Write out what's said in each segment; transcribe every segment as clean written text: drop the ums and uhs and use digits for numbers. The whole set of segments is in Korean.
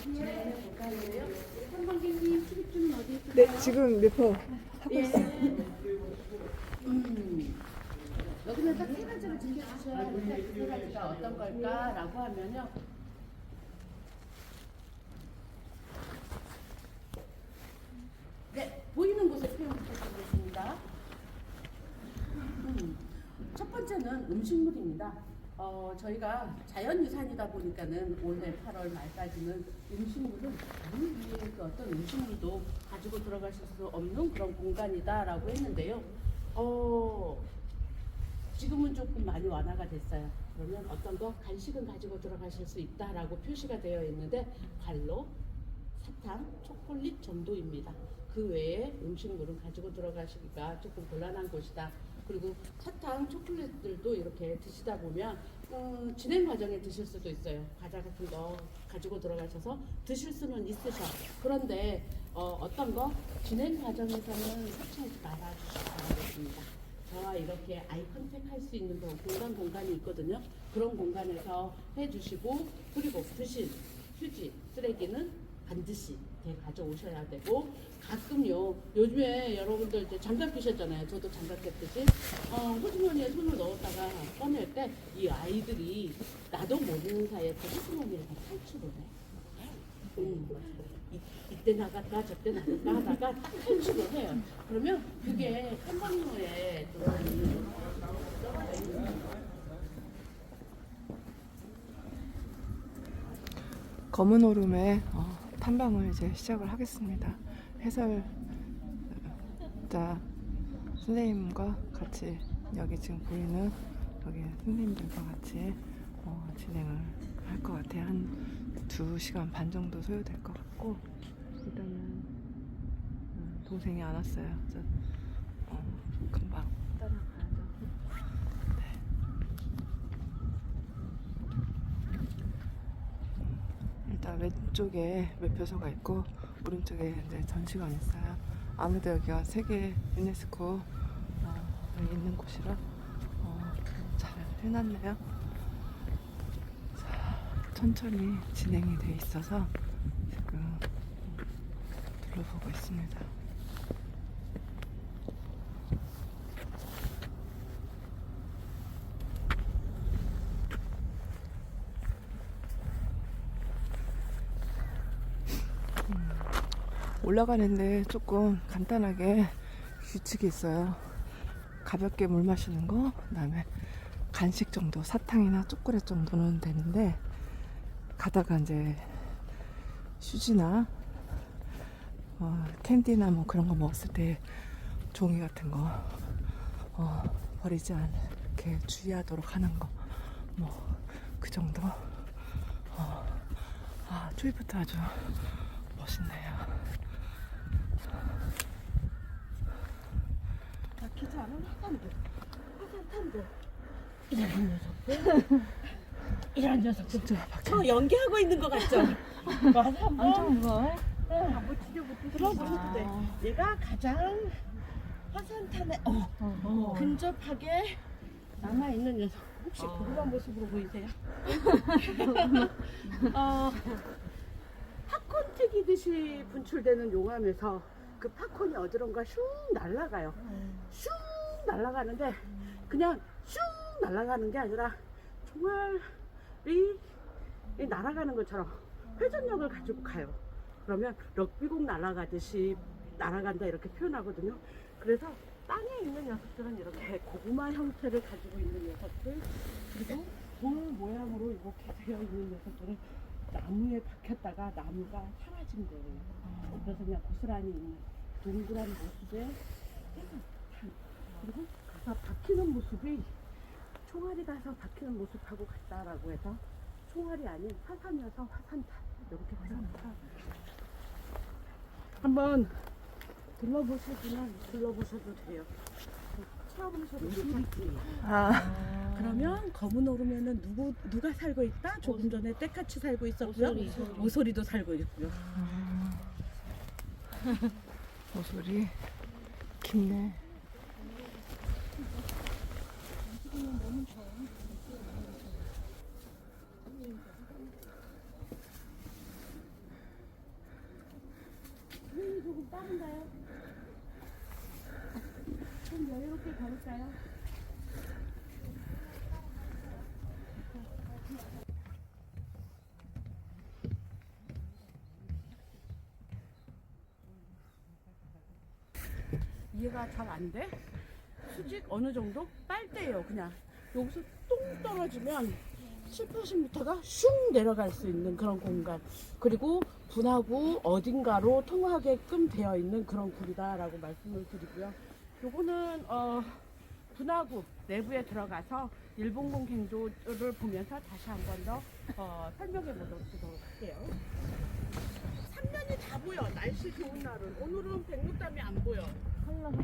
진행하는 공간인데요. 선방객님 출입증은 어디 있을까요? 네, 지금 래퍼 하고 있어요. 여기는 딱 세 가지를 챙겨주셔야 하는데 그 세 가지가 어떤 걸까라고 하면요. 네, 보이는 곳에 표현 부탁드리겠습니다. 첫 번째는 음식물입니다. 저희가 자연유산이다 보니까는 올해 8월 말까지는 음식물은 물 위에 그 어떤 음식물도 가지고 들어가실 수 없는 그런 공간이다라고 했는데요. 지금은 조금 많이 완화가 됐어요. 그러면 어떤 거 간식은 가지고 들어가실 수 있다라고 표시가 되어 있는데 관로, 사탕, 초콜릿 정도입니다. 그 외에 음식물은 가지고 들어가시기가 조금 곤란한 곳이다. 그리고 사탕, 초콜릿들도 이렇게 드시다 보면 진행 과정에 드실 수도 있어요. 과자 같은 거 가지고 들어가셔서 드실 수는 있으셔. 그런데 어떤 거 진행 과정에서는 섭취하지 말아주시기 바라겠습니다. 저와 이렇게 아이 컨택 할 수 있는 그런 공간이 있거든요. 그런 공간에서 해주시고, 그리고 드신 휴지, 쓰레기는 반드시 가져오셔야 되고, 가끔요, 요즘에 여러분들 이제 장갑 끼셨잖아요. 저도 장갑 꼈듯이 호주머니에 손을 넣었다가 꺼낼 때 이 아이들이 나도 모르는 사이에 그 호주머니를 다 탈출을 해. 이때 나갈까 저때 나갈까 하다가 딱 탈출을 해요. 그러면 그게 탐방로에 검은 오름에 탐방을 이제 시작을 하겠습니다. 해설자 선생님과 같이 여기 지금 보이는 여기 선생님들과 같이 진행을 할 것 같아요. 한 2시간 반 정도 소요될 것 같고, 일단은 동생이 안 왔어요. 그래서 금방 따라가야죠. 네. 일단 왼쪽에 매표소가 있고 오른쪽에 이제 전시관이 있어요. 아무래도 여기가 세계 유네스코 있는 곳이라 잘 해놨네요. 자, 천천히 진행이 돼 있어서 지금 둘러보고 있습니다. 올라가는데 조금 간단하게 규칙이 있어요. 가볍게 물 마시는 거, 그다음에 간식 정도, 사탕이나 초콜릿 정도는 되는데, 가다가 이제 휴지나 캔디나 뭐 그런 거 먹었을 때 종이 같은 거 버리지 않게 주의하도록 하는 거, 뭐 그 정도. 초이부터 아주 멋있네요. 기자 않은 화산탄도 이런 녀석들 이런 녀석들 진짜 저 연기하고 있는 것 같죠? 맞아, 엄청 무서워. 한번 들어보셔도 돼. 얘가 가장 화산탄에 근접하게 남아있는 녀석. 혹시 궁금한 모습으로 보이세요? 팝콘 튀기듯이 분출되는 용암에서 그 팝콘이 어디론가 슝 날아가요. 슝 날아가는데 그냥 슝 날아가는 게 아니라 종알이 날아가는 것처럼 회전력을 가지고 가요. 그러면 럭비공 날아가듯이 날아간다 이렇게 표현하거든요. 그래서 땅에 있는 녀석들은 이렇게 고구마 형태를 가지고 있는 녀석들, 그리고 돌 모양으로 이렇게 되어 있는 녀석들은 나무에 박혔다가 나무가 사라진 거예요. 그래서 그냥 고스란히 있는 동그란 모습에 그리고 가서 박히는 모습이 총알이 가서 박히는 모습하고 같다라고 해서 총알이 아닌 화산이어서 화산탄 이렇게 표현합니다. 한번 둘러보셔도 돼요. 체험하셔도 좋겠지. 그러면 검은 오름에는 누가 살고 있다? 조금 전에 때같이 살고 있었고요. 오소리도 살고 있고요. 오소리 깊네. 빠른가요? 좀 여유롭게 걸을까요? 이해가 잘 안 돼? 수직 어느 정도? 빨대예요. 그냥 여기서 똥 떨어지면 7, 80m가 슝 내려갈 수 있는 그런 공간, 그리고 분하구 어딘가로 통하게끔 되어 있는 그런 굴이다라고 말씀을 드리고요. 요거는 분하구 내부에 들어가서 일본군 갱도를 보면서 다시 한 번 더 설명해 보도록 할게요. 3면이 다 보여. 날씨 좋은 날은. 오늘은 백록담이 안 보여.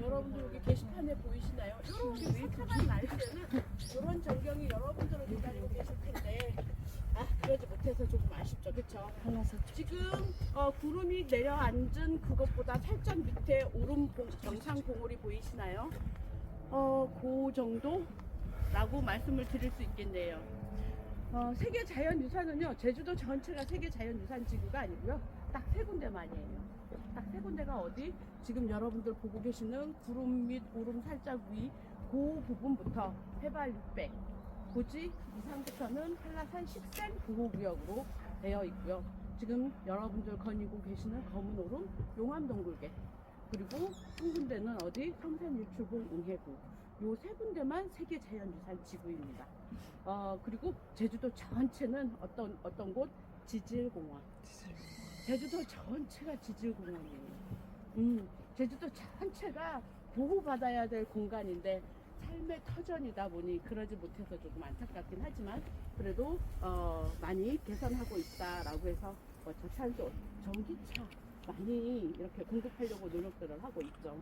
여러분들 여기 게시판에 보이시나요? 이렇게 깜깜한 날씨에는 이런 전경이 여러분들을 기다리고 계실 텐데 그러지 못해서 조금 아쉽죠, 그렇죠? 지금 구름이 내려앉은 그것보다 살짝 밑에 오름 영상 봉우리 보이시나요? 그 정도라고 말씀을 드릴 수 있겠네요. 세계 자연유산은요, 제주도 전체가 세계 자연유산 지구가 아니고요, 딱 세 군데만이에요. 딱 세 군데가 어디? 지금 여러분들 보고 계시는 구름 및 오름 살짝 위, 그 부분부터 해발 600, 고지 이상부터는 한라산 식생 보호구역으로 되어 있고요. 지금 여러분들 거니고 계시는 검은 오름, 용암동굴계, 그리고 한 군데는 어디? 성산일출봉 웅해구. 요 세 군데만 세계 자연유산 지구입니다. 그리고 제주도 전체는 어떤 곳? 지질공원. 제주도 전체가 지질공원이에요. 제주도 전체가 보호받아야 될 공간인데 삶의 터전이다 보니 그러지 못해서 조금 안타깝긴 하지만 그래도 많이 개선하고 있다라고 해서 저탄소, 전기차 많이 이렇게 공급하려고 노력들을 하고 있죠.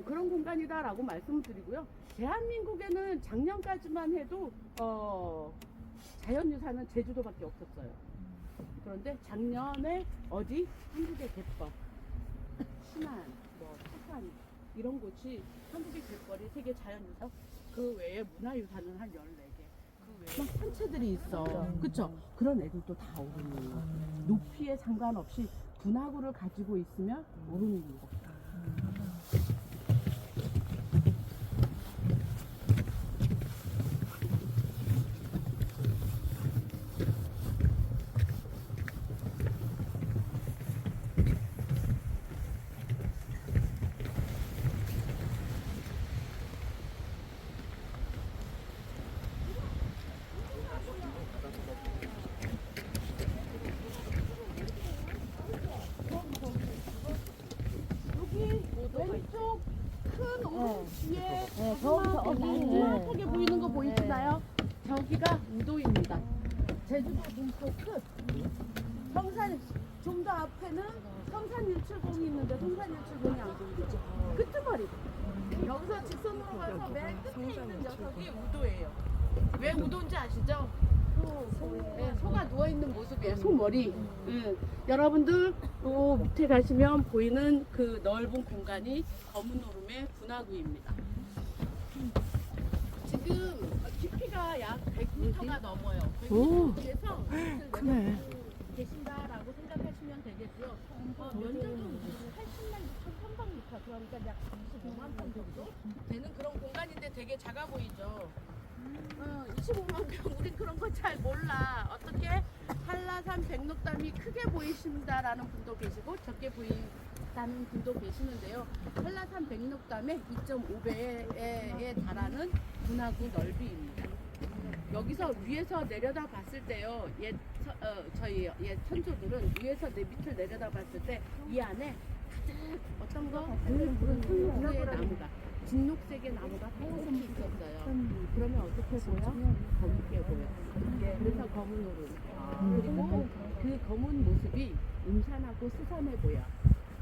그런 공간이다라고 말씀드리고요. 대한민국에는 작년까지만 해도 자연유산은 제주도밖에 없었어요. 그런데 작년에 어디? 한국의 갯벌, 신안, 태산 이런 곳이 한국의 갯벌이 세계 자연유산, 그 외에 문화유산은 한 14개. 그 외에 막 산채들이 있어. 그쵸? 그런 애들도 다 오름이에요. 높이에 상관없이 분화구를 가지고 있으면 오름입니다. 왼쪽 큰 오름 뒤에 조그맣게 보이는 거 보이시나요? 저기가 우도입니다. 제주도 눈코 끝. 성산 좀 더 앞에는 성산일출봉이 있는데 성산일출봉이 안 보이죠? 끄트머리. 여기서 직선으로 가서 맨 끝에 있는 녀석이 우도예요. 왜 우도인지 아시죠? 소가 누워있는 모습이에요. 소머리. 여러분들 밑에 가시면 보이는 그 넓은 공간이 검은 오름의 분화구입니다. 지금 깊이가 약 100m가 넘어요. 100m에서 크네. 계신다라고 생각하시면 되겠고요. 면적은 80만 6,300m, 그러니까 약 25만 평 정도 되는 그런 공간인데 되게 작아 보이죠. 25만 평, 우린 그런 거 잘 몰라. 어떻게 한라산 백록담이 크게 보이신다라는 분도 계시고 적게 보인다는 분도 계시는데요. 한라산 백록담의 2.5배에 달하는 분화구 넓이입니다. 여기서 위에서 내려다 봤을 때요, 저희 옛 선조들은 위에서 밑을 내려다 봤을 때 이 안에 가득 어떤 거? 붉은 나무가, 진녹색의 나무가 가득 있었어요. 그러면 어떻게 보여? 검게 보여. 그래서 검은 오름. 그리고 그 검은 모습이 음산하고 스산해 보여.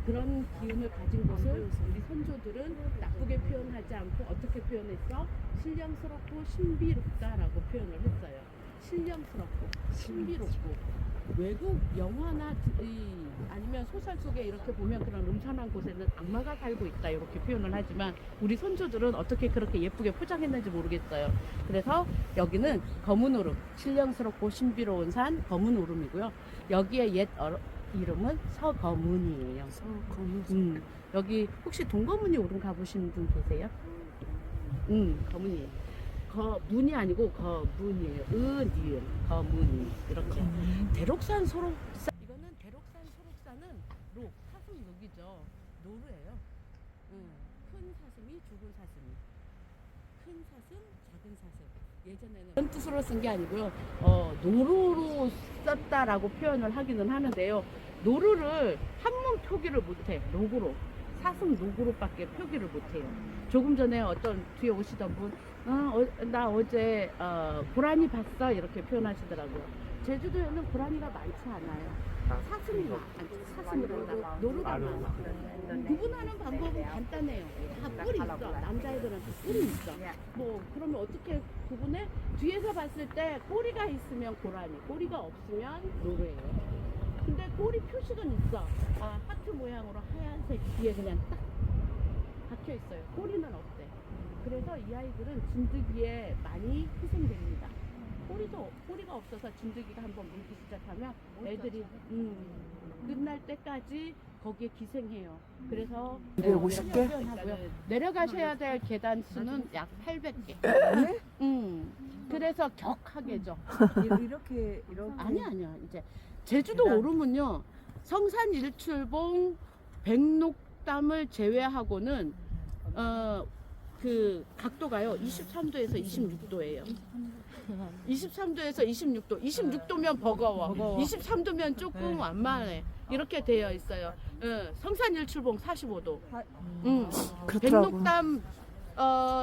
그런 기운을 가진 곳을 우리 선조들은 나쁘게 표현하지 않고 어떻게 표현했어? 신령스럽고 신비롭다라고 표현을 했어요. 신령스럽고 신비롭고. 외국 영화나 아니면 소설 속에 이렇게 보면 그런 음산한 곳에는 악마가 살고 있다 이렇게 표현을 하지만 우리 선조들은 어떻게 그렇게 예쁘게 포장했는지 모르겠어요. 그래서 여기는 검은 오름, 신령스럽고 신비로운 산 검은 오름이고요. 여기에 옛 이름은 서거문이에요. 여기 혹시 동거문이 오름 가보신 분 계세요? 거문이에요. 거문이 아니고 거문이에요. 니은 거문이 이렇게. 대록산 소록산 이거는 대록산 소록산은 사슴 록이죠. 노루예요. 큰 사슴이 죽은 사슴이. 큰 사슴, 작은 사슴. 예전에는 그런 뜻으로 쓴 게 아니고요. 노루로 썼다라고 표현을 하기는 하는데요. 노루를 한문 표기를 못해. 록으로. 사슴 록으로밖에 표기를 못해요. 조금 전에 어떤 뒤에 오시던 분, 나 어제 고라니 봤어 이렇게 표현하시더라고요. 제주도에는 고라니가 많지 않아요. 사슴이 사슴으로 노루가 많아. 구분하는 방법은 간단해요. 다 뿔이 있어. 남자애들한테 뿔이 있어. 뭐 그러면 어떻게 구분해? 뒤에서 봤을 때 꼬리가 있으면 고라니, 꼬리가 없으면 노루예요. 근데 꼬리 표식은 있어. 하트 모양으로 하얀색 뒤에 그냥 딱 박혀 있어요. 꼬리는 없대. 그래서 이 아이들은 진드기에 많이 희생됩니다. 꼬리가 없어서 진드기가 한번 물기 시작하면 애들이 끝날 때까지 거기에 기생해요. 그래서 250개? 내려가셔야 될 계단 수는 약 800개. 그래서 격하게죠. 이렇게 아니야. 이제 제주도 오름은요. 성산 일출봉 백록담을 제외하고는 그 각도가요. 23도에서 26도예요. 23도에서 26도. 26도면 버거워. 23도면 조금 완만해. 이렇게 되어 있어요. 성산 일출봉 45도. 그렇더라고. 백록담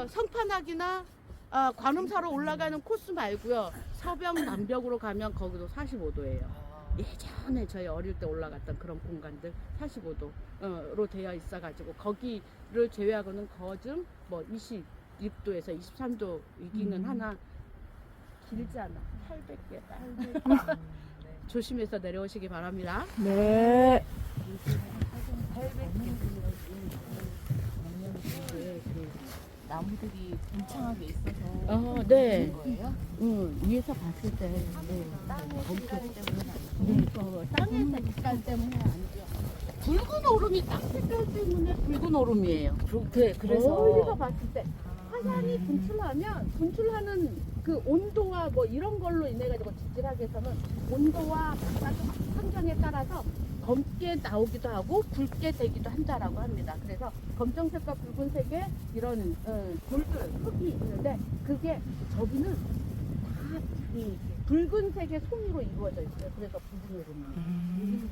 성판악이나 관음사로 올라가는 코스 말고요. 서병 남벽으로 가면 거기도 45도예요. 예전에 저희 어릴 때 올라갔던 그런 공간들 45도로 되어 있어가지고 거기를 제외하고는 거즘 뭐 26도에서 23도이기는 하나 길지 않아. 800개. 조심해서 내려오시기 바랍니다. 네. 나무들이 분창하게 있어서 네. 거예요? 위에서 봤을 때 땅의 색깔 때문에 아니죠. 붉은 오름이 땅 색깔 때문에 붉은 오름이에요. 그래서 멀리서 봤을 때 화산이 분출하는 그 온도와 뭐 이런 걸로 인해 가지고 지질학에서는 온도와 바깥 환경에 따라서 검게 나오기도 하고 붉게 되기도 한다라고 합니다. 그래서 검정색과 붉은색의 이런 돌들 흙이 있는데 그게 저기는 다 이 붉은색의 송이로 이루어져 있어요. 그래서 붉은 오름이에요.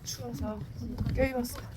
추워서 껴입었어.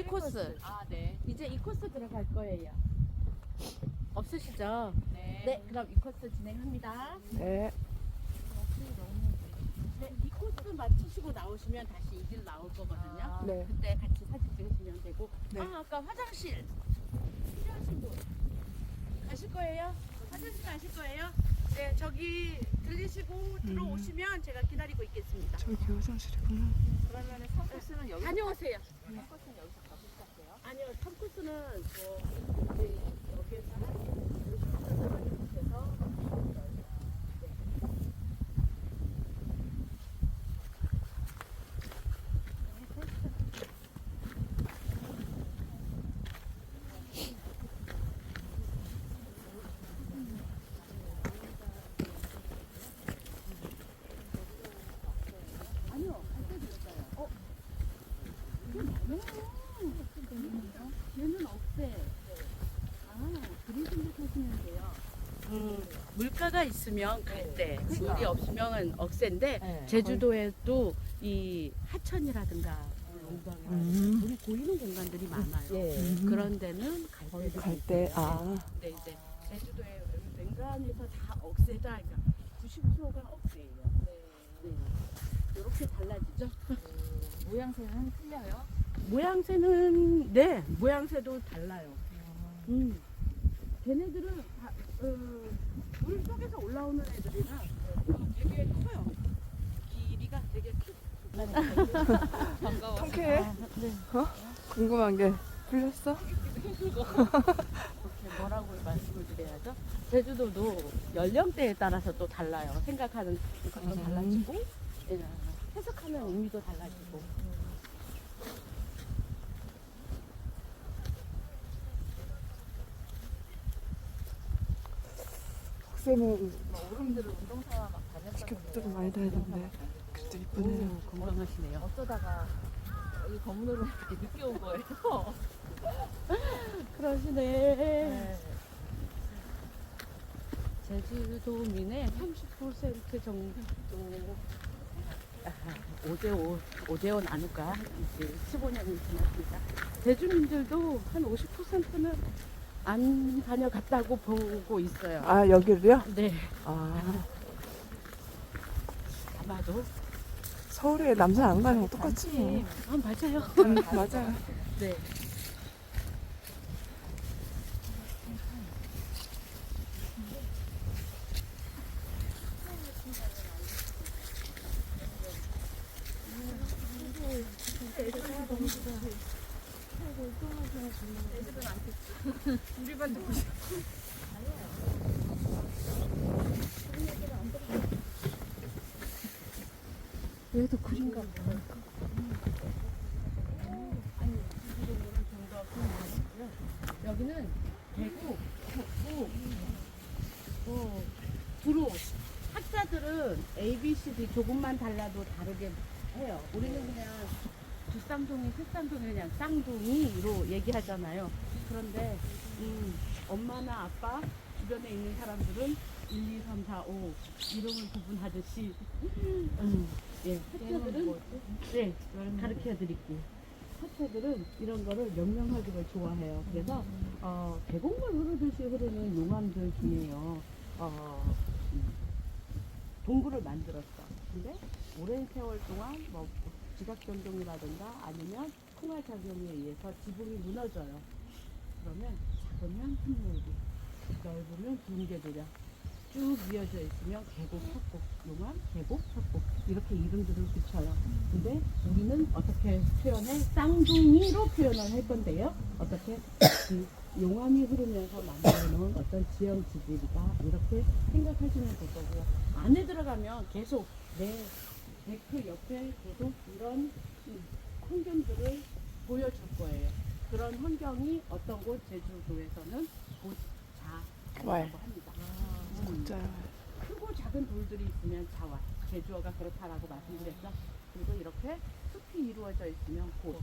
1코스. 아, 네. 이제 2코스 들어갈 거예요. 없으시죠? 네. 네, 그럼 2코스 진행합니다. 네. 네, 2코스 마치시고 나오시면 다시 이 길 나올 거거든요. 아, 네. 그때 같이 사진 찍으시면 되고. 네. 아, 아까 화장실 필요하신 분 가실 거예요? 화장실 가실 거예요? 네, 저기 들리시고 들어오시면 제가 기다리고 있겠습니다. 저기 화장실이구나. 그러면 3코스는 여기서 다녀오세요. 3코스는 여기서 가실 것 같아요. 아니요, 3코스는 뭐 여기에서 한 50km 밑에서 아니요, 갈 때도 있어요. 얘는 억새. 아, 그리 생각하시면 돼요. 물가가 있으면 갈 때, 물이 없으면 억새인데, 네. 제주도에도 이 하천이라든가 물이 고이는 공간들이 많아요. 예. 그런 데는 갈 때, 아. 네, 이제 제주도의 맹간에서 다 억새다. 그러니까 90%가 억새예요. 네. 이렇게 달라지죠. 모양새는 틀려요? 모양새는 네 모양새도 달라요. 걔네들은 다, 물 속에서 올라오는 애들이라 되게 커요. 길이가 되게 반가워. 통쾌해? 네. 궁금한 게 풀렸어? 뭐라고 말씀을 드려야죠? 제주도도 연령대에 따라서 또 달라요. 생각하는 것도 달라지고 예, 해석하는 의미도 달라지고. 학생은 어른들은 운동사 막 다녔었는데 스케이트를 많이 타야겠는데 그래도 이쁘네요. 건강하시네요. 어쩌다가 여기 검은으로 이렇게 늦게 온 거예요. 그러시네. 네. 제주도민의 30% 정도 5대5 나눌까? 이제 15년이 지났습니다. 제주민들도 한 50%는 안 다녀갔다고 보고 있어요. 아, 여기를요? 네, 아, 아마도. 서울에 남산 안 가는 거 똑같지 뭐. 아, 맞아요. 맞아요. 네. 우리만 듣고 싶어. 얘도 그린가 보다. 아니, 제주도는 좀더 큰 여기는 대구, 북부, 두루. 학자들은 A, B, C, D 조금만 달라도 다르게 해요. 우리는 그냥 두쌍둥이, 세쌍둥이 그냥 쌍둥이로 얘기하잖아요. 그런데 엄마나 아빠 주변에 있는 사람들은 1, 2, 3, 4, 5 이름을 구분하듯이 예, 학자들은 네, 가르쳐 드릴게요. 학자들은 이런 거를 명명하기를 좋아해요. 그래서 계곡물 흐르듯이 흐르는 용암들 중에요. 동굴을 만들었어. 근데 오랜 세월 동안 뭐 지각 변동이라든가 아니면 풍화 작용에 의해서 지붕이 무너져요. 그러면 작으면 흙물이, 넓으면 둥개들이 쭉 이어져 있으면 계곡, 협곡, 용암, 계곡, 협곡 이렇게 이름들을 붙여요. 근데 우리는 어떻게 표현해? 쌍둥이로 표현을 할 건데요. 어떻게? 그 용암이 흐르면서 만들어놓은 어떤 지형지들이다 이렇게 생각하시면 될 거고요. 안에 들어가면 계속 내 데크 옆에 계속 이런 환경들을 보여줄 거예요. 그런 환경이 어떤 곳 제주도에서는 고자라고 합니다. 진짜. 크고 작은 돌들이 있으면 자왈. 제주어가 그렇다라고 말씀드렸죠. 그리고 이렇게 숲이 이루어져 있으면 곶.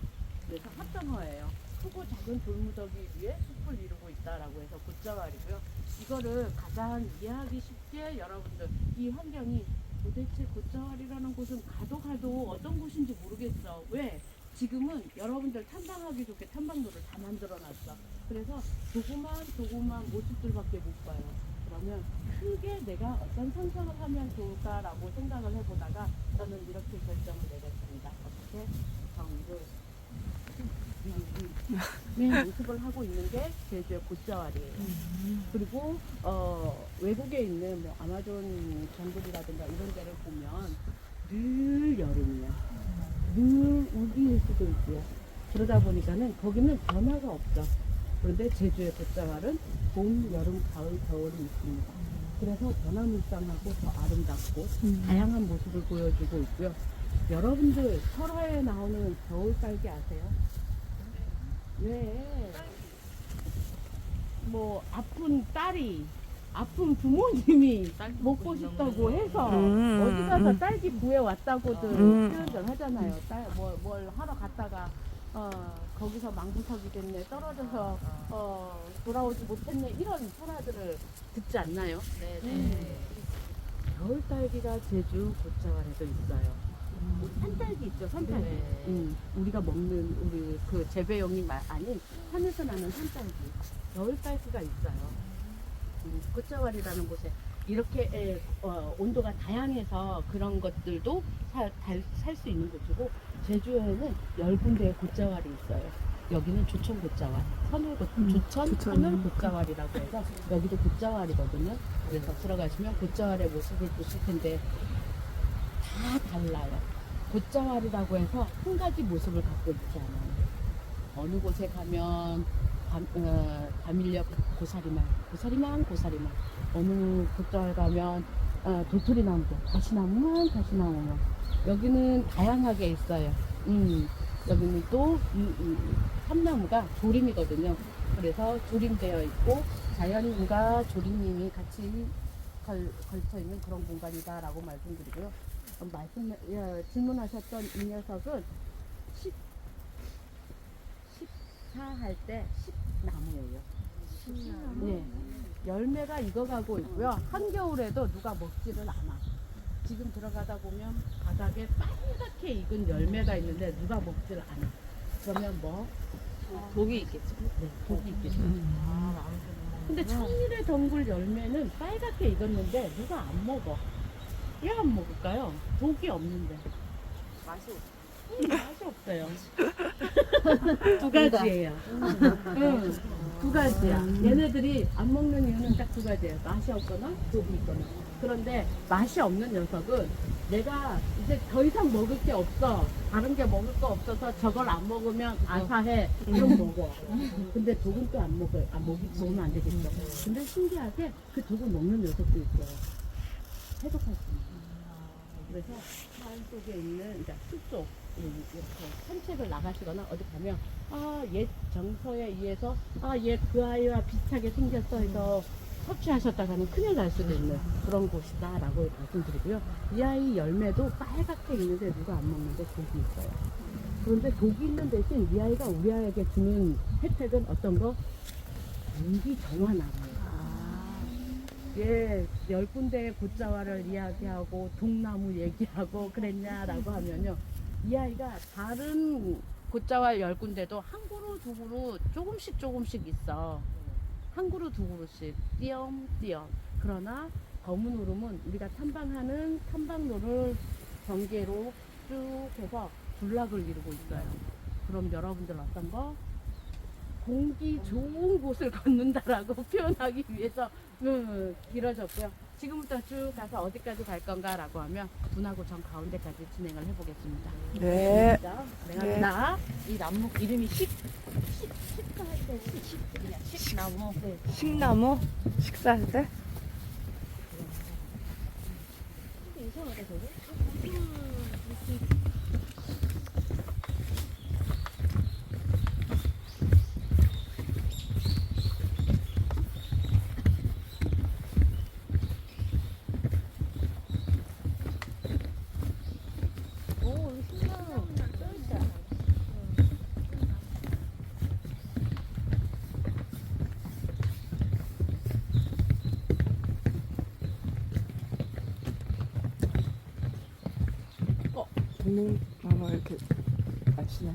그래서 합성어예요. 크고 작은 돌무더기 위에 숲을 이루고 있다라고 해서 곶자왈이고요. 이거를 가장 이해하기 쉽게 여러분들 이 환경이 도대체 곶자왈이라는 곳은 가도 어떤 곳인지 모르겠어. 왜? 지금은 여러분들 탐방하기 좋게 탐방로를 다 만들어놨어. 그래서 조그만 모습들밖에 못 봐요. 그러면 크게 내가 어떤 상상을 하면 좋을까라고 생각을 해보다가 저는 이렇게 결정을 내렸습니다. 어떻게 정글 모습을 하고 있는 게 제주의 곶자왈이에요. 그리고 외국에 있는 뭐 아마존 정글이라든가 이런 데를 보면 늘 여름이야. 늘 우기일 수도 있고요. 그러다 보니까는 거기는 변화가 없죠. 그런데 제주의 곶자왈은 봄, 여름, 가을, 겨울이 있습니다. 그래서 변화무쌍하고 더 아름답고 다양한 모습을 보여주고 있고요. 여러분들 설화에 나오는 겨울 딸기 아세요? 왜? 뭐 아픈 딸이 아픈 부모님이 먹고 싶다고 해서 어디 가서 딸기 구해 왔다고들 표현을 하잖아요. 뭘 하러 갔다가 거기서 망부석이 됐네, 떨어져서 돌아오지 못했네, 이런 설화들을 듣지 않나요? 네네. 겨울 딸기가 제주 곶자왈에도 있어요. 산딸기 있죠, 산딸기. 네. 우리가 먹는 우리 그 재배용이 아닌 산에서 나는 산딸기. 겨울 딸기가 있어요. 곶자왈이라는 곳에 이렇게 온도가 다양해서 그런 것들도 살 수 있는 곳이고, 제주에는 10군데의 곶자왈이 있어요. 여기는 조천 곶자왈, 조천 선울 곶자왈이라고 해서 여기도 곶자왈이거든요. 그래서 들어가시면 곶자왈의 모습을 보실 텐데 다 달라요. 곶자왈이라고 해서 한 가지 모습을 갖고 있지 않아요. 어느 곳에 가면 가밀려 고사리만. 어느 곶자왈 가면 도토리나무도 가시나무만. 여기는 다양하게 있어요. 여기는 또 참나무가 조림이거든요. 그래서 조림되어 있고 자연인과 조림님이 같이 걸쳐 있는 그런 공간이다라고 말씀드리고요. 질문하셨던 이 녀석은 14할 때 10나무예요. 네. 열매가 익어가고 있고요. 한겨울에도 누가 먹지를 않아. 지금 들어가다 보면 바닥에 빨갛게 익은 열매가 있는데 누가 먹지를 않아. 그러면 뭐? 독이 있겠죠. 네, 독이 있겠죠. 근데 천일의 덩굴 열매는 빨갛게 익었는데 누가 안 먹어. 왜 안 먹을까요? 독이 없는데. 맛이 맛이 없어요. 두 가지예요. 두 가지야. 얘네들이 안 먹는 이유는 딱 두 가지예요. 맛이 없거나 독이 있거나. 그런데 맛이 없는 녀석은 내가 이제 더 이상 먹을 게 없어. 다른 게 먹을 거 없어서 저걸 안 먹으면 아사해. 그럼 먹어. 근데 독은 또 안 먹어요. 먹으면 안 되겠죠. 근데 신기하게 그 독을 먹는 녀석도 있어요. 해독할 수 있는. 그래서 산 속에 있는, 그러니까 숲속 이렇게 산책을 나가시거나 어디 가면 옛 정서에 의해서 얘 그 아이와 비슷하게 생겼어 해서 섭취하셨다가는 큰일 날 수도 있는 그런 곳이다 라고 말씀드리고요. 이 아이 열매도 빨갛게 있는데 누가 안 먹는데 독이 있어요. 그런데 독이 있는 대신 이 아이가 우리 아이에게 주는 혜택은 어떤 거? 공기 정화나무예요. 예, 10군데의 곶자왈을 이야기하고 동나무 얘기하고 그랬냐라고 하면요, 이 아이가 다른 곶자왈 10군데도 한 그루 두 그루 조금씩 있어. 한 그루 두 그루씩 띄엄띄엄. 그러나 검은 오름은 우리가 탐방하는 탐방로를 경계로 쭉 해서 군락을 이루고 있어요. 그럼 여러분들 어떤 거? 공기 좋은 곳을 걷는다라고 표현하기 위해서 길어졌고요. 지금부터 쭉 가서 어디까지 갈 건가라고 하면 분하고 정 가운데까지 진행을 해보겠습니다. 네. 나 이 나무 이름이 식사할 때 그냥 식나무. 네. 식나무 식사할 때? 이상하다 저거. 오, 여기 식나무 써있다. 동네나무 이렇게 가시네.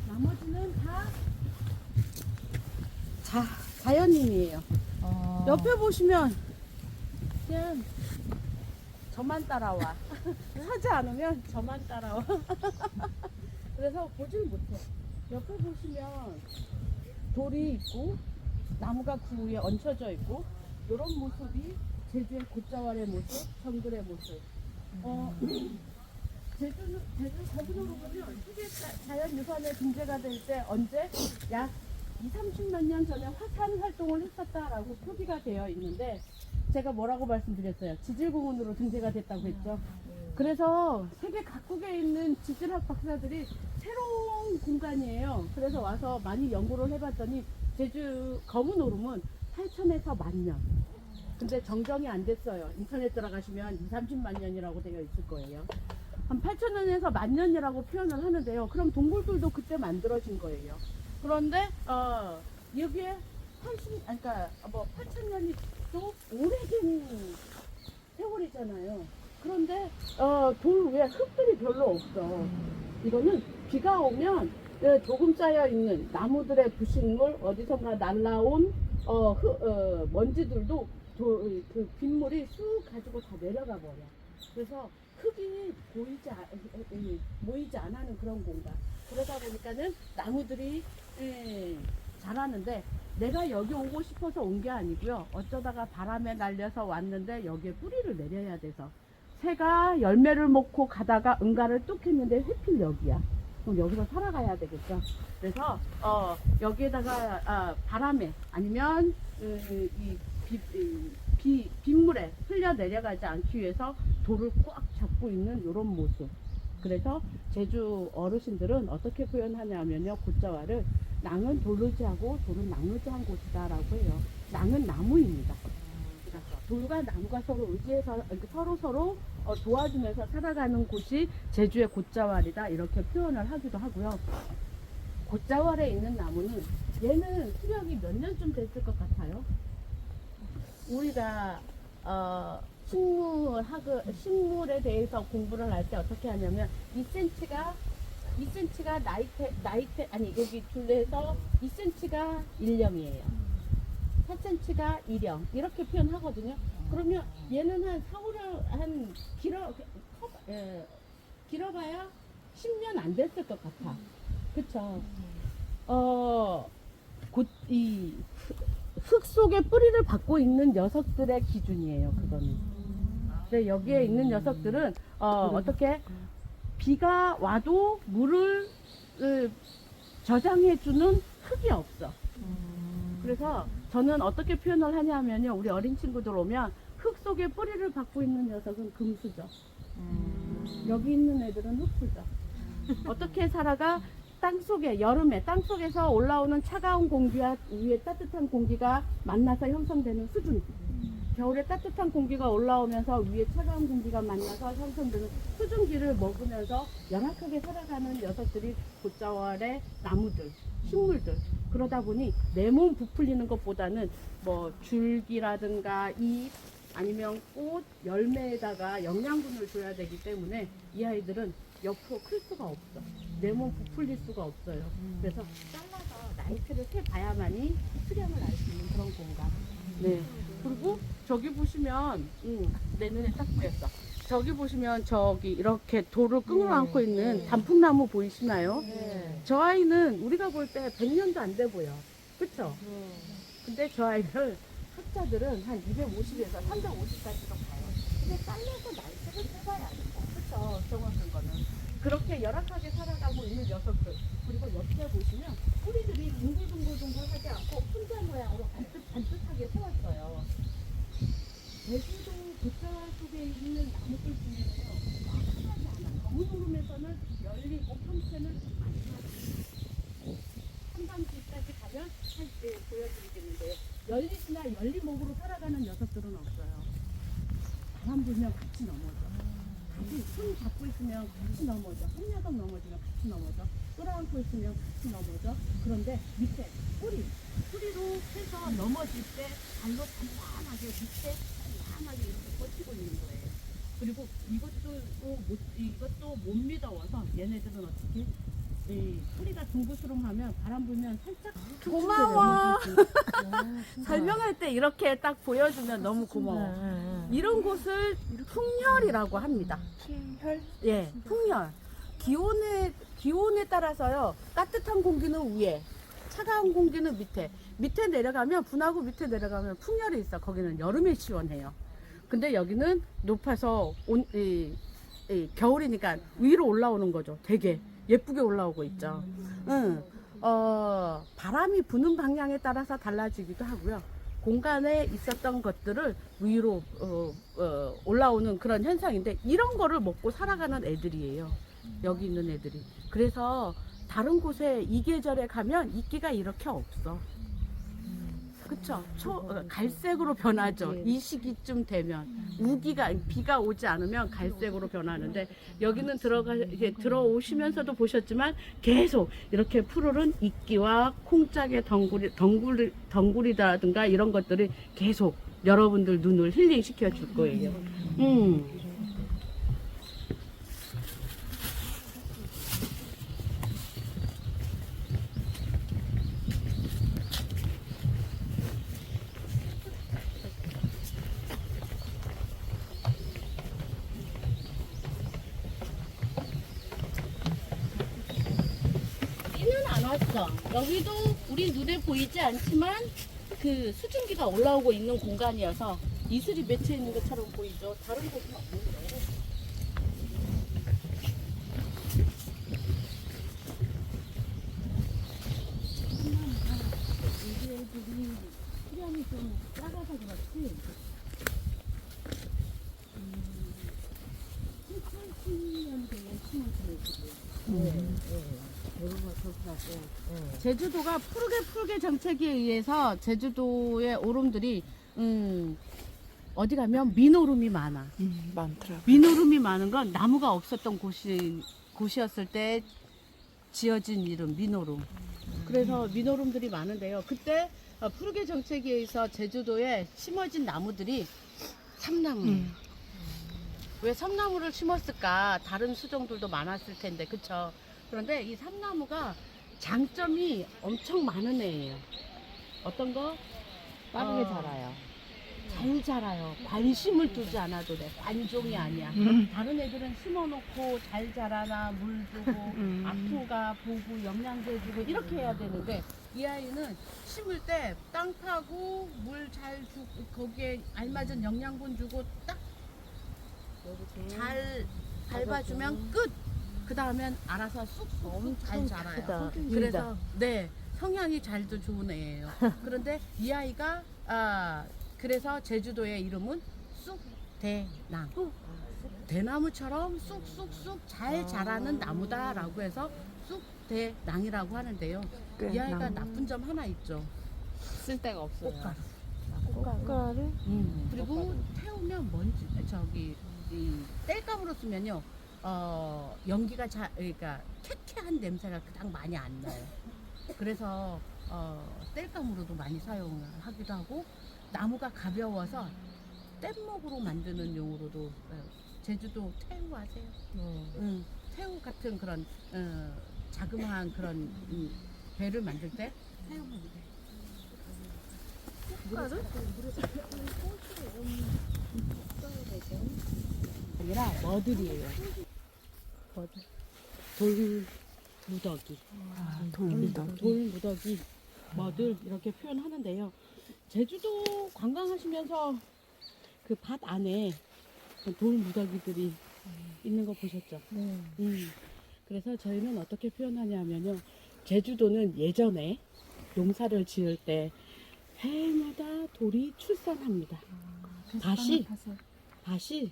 나머지는 다 자연인이에요. 옆에 보시면 그냥 저만 따라와. 하지 않으면 저만 따라와. 그래서 보질 못해. 옆에 보시면 돌이 있고 나무가 그 위에 얹혀져 있고 이런 모습이 제주의 곶자왈의 모습, 정글의 모습. 제주 거기로 보면 세계 자연유산에 등재가 될 때 언제 약 30만 년 전에 화산 활동을 했었다라고 표기가 되어 있는데 제가 뭐라고 말씀드렸어요? 지질공원으로 등재가 됐다고 했죠. 그래서 세계 각국에 있는 지질학 박사들이 새로운 공간이에요. 그래서 와서 많이 연구를 해봤더니 제주 검은 오름은 8천에서 10,000년. 근데 정정이 안 됐어요. 인터넷 들어가시면 30만 년이라고 되어 있을 거예요. 한 8,000년에서 10,000년이라고 표현을 하는데요. 그럼 동굴들도 그때 만들어진 거예요. 그런데 여기에 그러니까 8,000년이 또 오래된 세월이잖아요. 그런데 돌 위에 흙들이 별로 없어. 이거는 비가 오면 조금 쌓여 있는 나무들의 부식물, 어디선가 날라온 먼지들도 그 빗물이 쑥 가지고 다 내려가 버려. 그래서 흙이 모이지 않는 그런 공간. 그러다 보니까는 나무들이 자라는데 내가 여기 오고 싶어서 온 게 아니고요. 어쩌다가 바람에 날려서 왔는데 여기에 뿌리를 내려야 돼서 새가 열매를 먹고 가다가 응가를 뚝 했는데 회필 여기야. 그럼 여기서 살아가야 되겠죠. 그래서 여기에다가 바람에 아니면 빗물에 흘려 내려가지 않기 위해서 돌을 꽉 잡고 있는 이런 모습. 그래서 제주 어르신들은 어떻게 표현하냐면요. 곶자왈을 낭은 돌르지하고 돌은 낭르지한 곳이다라고 해요. 낭은 나무입니다. 돌과 나무가 서로 의지해서 서로 도와주면서 살아가는 곳이 제주의 곶자왈이다 이렇게 표현을 하기도 하고요. 곶자왈에 있는 나무는 얘는 수령이 몇 년쯤 됐을 것 같아요? 우리가 식물에 대해서 공부를 할 때 어떻게 하냐면 2cm가 나이테 아니 여기 둘레에서 2cm가 1령이에요. 4cm가 2령 이렇게 표현하거든요. 그러면 얘는 한 4, 5년 길어봐야 10년 안 됐을 것 같아. 그쵸? 곧 이 흙 속에 뿌리를 받고 있는 녀석들의 기준이에요. 그거는. 근데 여기에 있는 녀석들은 어떻게 비가 와도 물을 저장해주는 흙이 없어. 그래서 저는 어떻게 표현을 하냐면요. 우리 어린 친구들 오면 흙 속에 뿌리를 받고 있는 녀석은 금수저. 여기 있는 애들은 흙수저. 어떻게 살아가? 땅속에 여름에 땅속에서 올라오는 차가운 공기와 위에 따뜻한 공기가 만나서 형성되는 수증기. 겨울에 따뜻한 공기가 올라오면서 위에 차가운 공기가 만나서 형성되는 수증기를 먹으면서 열악하게 살아가는 녀석들이 곶자왈의 나무들, 식물들. 그러다 보니 내 몸 부풀리는 것보다는 뭐 줄기라든가 잎 아니면 꽃, 열매에다가 영양분을 줘야 되기 때문에 이 아이들은 옆으로 클 수가 없어. 내 몸 부풀릴 수가 없어요. 그래서 잘라서 나이트를 해봐야만이 수량을 알 수 있는 그런 공간. 네. 그리고 저기 보시면 내 눈에 딱 보였어. 저기 보시면 저기 이렇게 돌을 끌어안고 있는 단풍나무 보이시나요? 네. 저 아이는 우리가 볼 때 100년도 안 돼 보여. 그쵸? 근데 저 아이를 학자들은 한 250에서 350까지도 가요. 근데 잘라서 나이트를 해봐야 돼. 그쵸? 정확한 거는. 그렇게 열악하게 살아가고 있는 녀석들. 그리고 옆에 보시면 뿌리들이 둥글둥글둥글하지 않고 혼자 모양으로 보여드리겠는데요. 열리시나 열린 목으로 살아가는 녀석들은 없어요. 바람 불면 같이 넘어져. 같이 손 잡고 있으면 같이 넘어져. 한 녀석 넘어지면 같이 넘어져. 끌어안고 있으면 같이 넘어져. 그런데 밑에 뿌리로 해서 넘어질 때 발로 단단하게 밑에 단단하게 이렇게 버티고 있는 거예요. 그리고 이것도 못 믿어와서 얘네들은 어떻게 이 뿌리가 둥그스름하면 바람 불면 살짝 고마워. 툭툭 설명할 때 이렇게 딱 보여주면 너무 고마워. 이런 곳을 풍열이라고 합니다. 풍혈? 예, 풍열. 기온에 따라서요, 따뜻한 공기는 위에, 차가운 공기는 밑에 내려가면, 분하고 밑에 내려가면 풍열이 있어. 거기는 여름에 시원해요. 근데 여기는 높아서 겨울이니까 위로 올라오는 거죠. 되게 예쁘게 올라오고 있죠. 응. 바람이 부는 방향에 따라서 달라지기도 하고요. 공간에 있었던 것들을 위로 올라오는 그런 현상인데, 이런 거를 먹고 살아가는 애들이에요. 여기 있는 애들이. 그래서 다른 곳에 이 계절에 가면 이끼가 이렇게 없어. 그쵸? 갈색으로 변하죠. 이 시기쯤 되면. 비가 오지 않으면 갈색으로 변하는데, 여기는 이제 들어오시면서도 보셨지만 계속 이렇게 푸르른 이끼와 콩짝의 덩굴이라든가 이런 것들이 계속 여러분들 눈을 힐링시켜 줄 거예요. 비는 안 왔어. 여기도 우리 눈에 보이지 않지만 그 수증기가 올라오고 있는 공간이어서 이슬이 맺혀 있는 것처럼 보이죠. 다른 곳은 없는데. 우리 애들이 수량이 좀 작아서 그렇지. 2008년도에 심었어요, 지금. 제주도가 푸르게 정책에 의해서 제주도의 오름들이 어디 가면 민오름이 많아. 많더라고. 민오름이 많은 건 나무가 없었던 곳이었을 때 지어진 이름 민오름. 그래서 민오름들이 많은데요. 그때 푸르게 정책에 의해서 제주도에 심어진 나무들이 삼나무. 왜 삼나무를 심었을까? 다른 수종들도 많았을 텐데, 그쵸? 그런데 이 삼나무가 장점이 엄청 많은 애예요. 어떤 거? 빠르게 자라요. 잘 자라요. 관심을 두지 않아도 돼. 관종이 아니야. 다른 애들은 심어놓고 잘 자라나 물 주고 아픈가 보고 영양제 주고 이렇게 해야 되는데, 이 아이는 심을 때 땅 파고 물 잘 주고 거기에 알맞은 영양분 주고 딱 잘 밟아주면 끝. 그 다음엔 알아서 쑥쑥 잘 자라요. 그래서 네, 성향이 잘도 좋은 애예요. 그런데 이 아이가 그래서 제주도의 이름은 쑥대낭. 대나무처럼 쑥쑥쑥 잘 자라는 나무다라고 해서 쑥대낭이라고 하는데요. 이 아이가 나쁜 점 하나 있죠. 쓸데가 없어요. 꽃가루? 그리고 태우면 먼지 이 땔감으로 쓰면요. 연기가 그러니까 쾌쾌한 냄새가 그닥 많이 안 나요. 그래서 땔감으로도 많이 사용하기도 하고, 나무가 가벼워서 뗏목으로 만드는 용으로도 제주도 태우 아세요? 태우 같은 그런 자그마한 그런 배를 만들 때 사용하면 돼. 아니라 머들이에요. 돌무더기. 돌무더기. 돌무더기, 머들 이렇게 표현하는데요. 제주도 관광하시면서 그 밭 안에 그 돌무더기들이 있는 거 보셨죠? 그래서 저희는 어떻게 표현하냐면요. 제주도는 예전에 농사를 지을 때 해마다 돌이 출산합니다. 밭이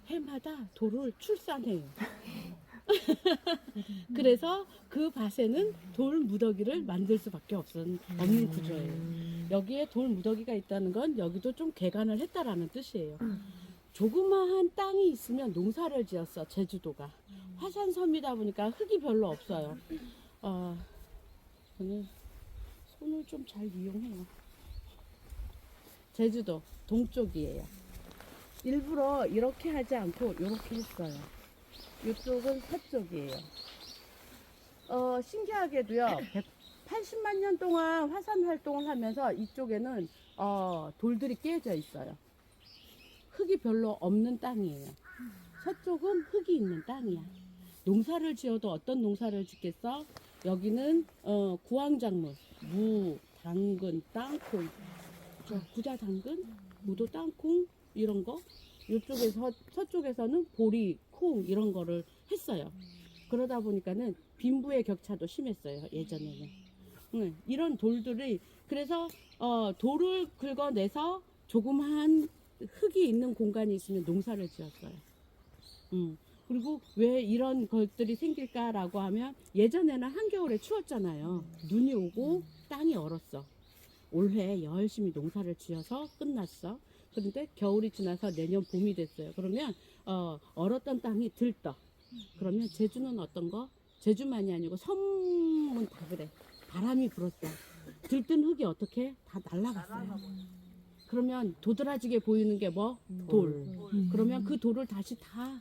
해마다 돌을 출산해요. 그래서 그 밭에는 돌 무더기를 만들 수밖에 없는 구조예요. 여기에 돌 무더기가 있다는 건 여기도 좀 개간을 했다라는 뜻이에요. 조그마한 땅이 있으면 농사를 지었어, 제주도가. 화산섬이다 보니까 흙이 별로 없어요. 저는 손을 좀 잘 이용해요. 제주도 동쪽이에요. 일부러 이렇게 하지 않고 이렇게 했어요. 이쪽은 서쪽이에요. 신기하게도요, 180만 년 동안 화산 활동을 하면서 이쪽에는 돌들이 깨져 있어요. 흙이 별로 없는 땅이에요. 서쪽은 흙이 있는 땅이야. 농사를 지어도 어떤 농사를 짓겠어? 여기는 구황작물, 무, 당근, 땅콩, 구자 당근, 무도 땅콩 이런 거. 이쪽에서 서쪽에서는 보리, 콩 이런 거를 했어요. 그러다 보니까는 빈부의 격차도 심했어요, 예전에는. 이런 돌들이 그래서 돌을 긁어내서 조그마한 흙이 있는 공간이 있으면 농사를 지었어요. 그리고 왜 이런 것들이 생길까라고 하면 예전에는 한겨울에 추웠잖아요. 눈이 오고 땅이 얼었어. 올해 열심히 농사를 지어서 끝났어. 그런데 겨울이 지나서 내년 봄이 됐어요. 그러면 얼었던 땅이 들떠. 그러면 제주는 어떤 거? 제주만이 아니고 섬은 다 그래. 바람이 불었어. 들뜬 흙이 어떻게? 다 날아갔어요. 그러면 도드라지게 보이는 게 뭐? 돌. 그러면 그 돌을 다시 다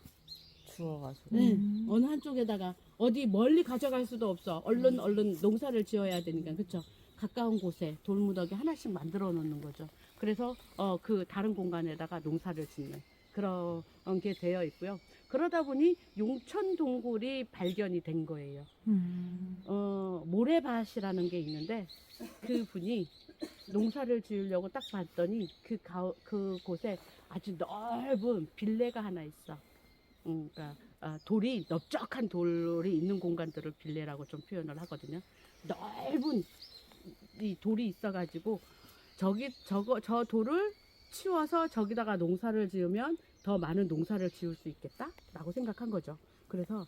주워가지고. 네, 어느 한쪽에다가 어디 멀리 가져갈 수도 없어. 얼른 농사를 지어야 되니까. 그쵸? 가까운 곳에 돌무더기 하나씩 만들어 놓는 거죠. 그래서 그 다른 공간에다가 농사를 짓는 그런 게 되어 있고요. 그러다 보니 용천 동굴이 발견이 된 거예요. 모래밭이라는 게 있는데 그 분이 농사를 지으려고 딱 봤더니 그 곳에 아주 넓은 빌레가 하나 있어. 그러니까 돌이 넓적한 돌이 있는 공간들을 빌레라고 좀 표현을 하거든요. 넓은 이 돌이 있어가지고 저 돌을 치워서 저기다가 농사를 지으면 더 많은 농사를 지을 수 있겠다라고 생각한 거죠. 그래서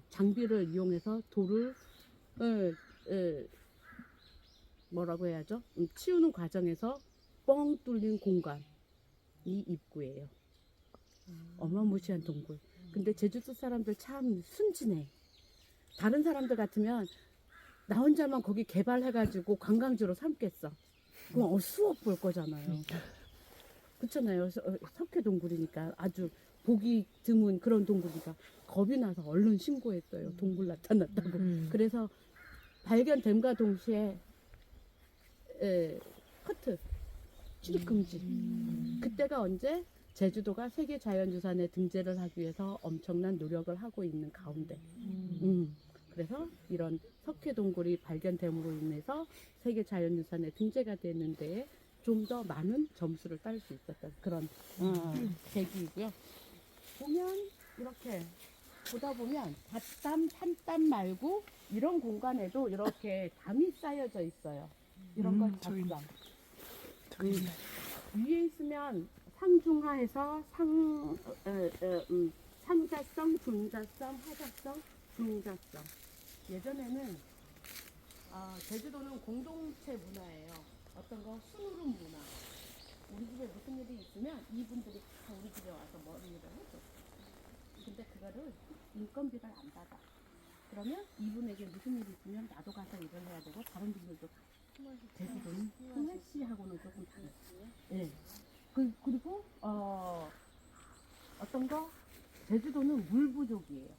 장비를 이용해서 돌을 뭐라고 해야죠? 치우는 과정에서 뻥 뚫린 공간이 입구예요. 어마무시한 동굴. 근데 제주도 사람들 참 순진해. 다른 사람들 같으면 나 혼자만 거기 개발해가지고 관광지로 삼겠어. 그럼 수업 볼 거잖아요. 그렇잖아요. 석회 동굴이니까 아주 보기 드문 그런 동굴이니까 겁이 나서 얼른 신고했어요. 동굴 나타났다고. 그래서 발견됨과 동시에 커트 출입 금지. 그때가 언제? 제주도가 세계 자연유산에 등재를 하기 위해서 엄청난 노력을 하고 있는 가운데. 그래서 이런 석회 동굴이 발견됨으로 인해서 세계 자연유산에 등재가 됐는데 좀 더 많은 점수를 딸 수 있었던 그런 계기이고요. 보면 이렇게 보다 보면 밭담, 산담 말고 이런 공간에도 이렇게 담이 쌓여져 있어요. 이런 건 밭담. 위에 있으면 상중하에서 상자성, 중자성, 하자성, 중자성. 예전에는 제주도는 공동체 문화예요. 어떤 거 순으름 문화. 우리 집에 무슨 일이 있으면 이분들이 다 우리 집에 와서 머리를 해줘. 근데 그거를 인건비를 안 받아. 그러면 이분에게 무슨 일이 있으면 나도 가서 일을 해야 되고 다른 분들도 제주도는 흥해시하고는 조금 다르지. 네. 그리고 어떤 거 제주도는 물 부족이에요.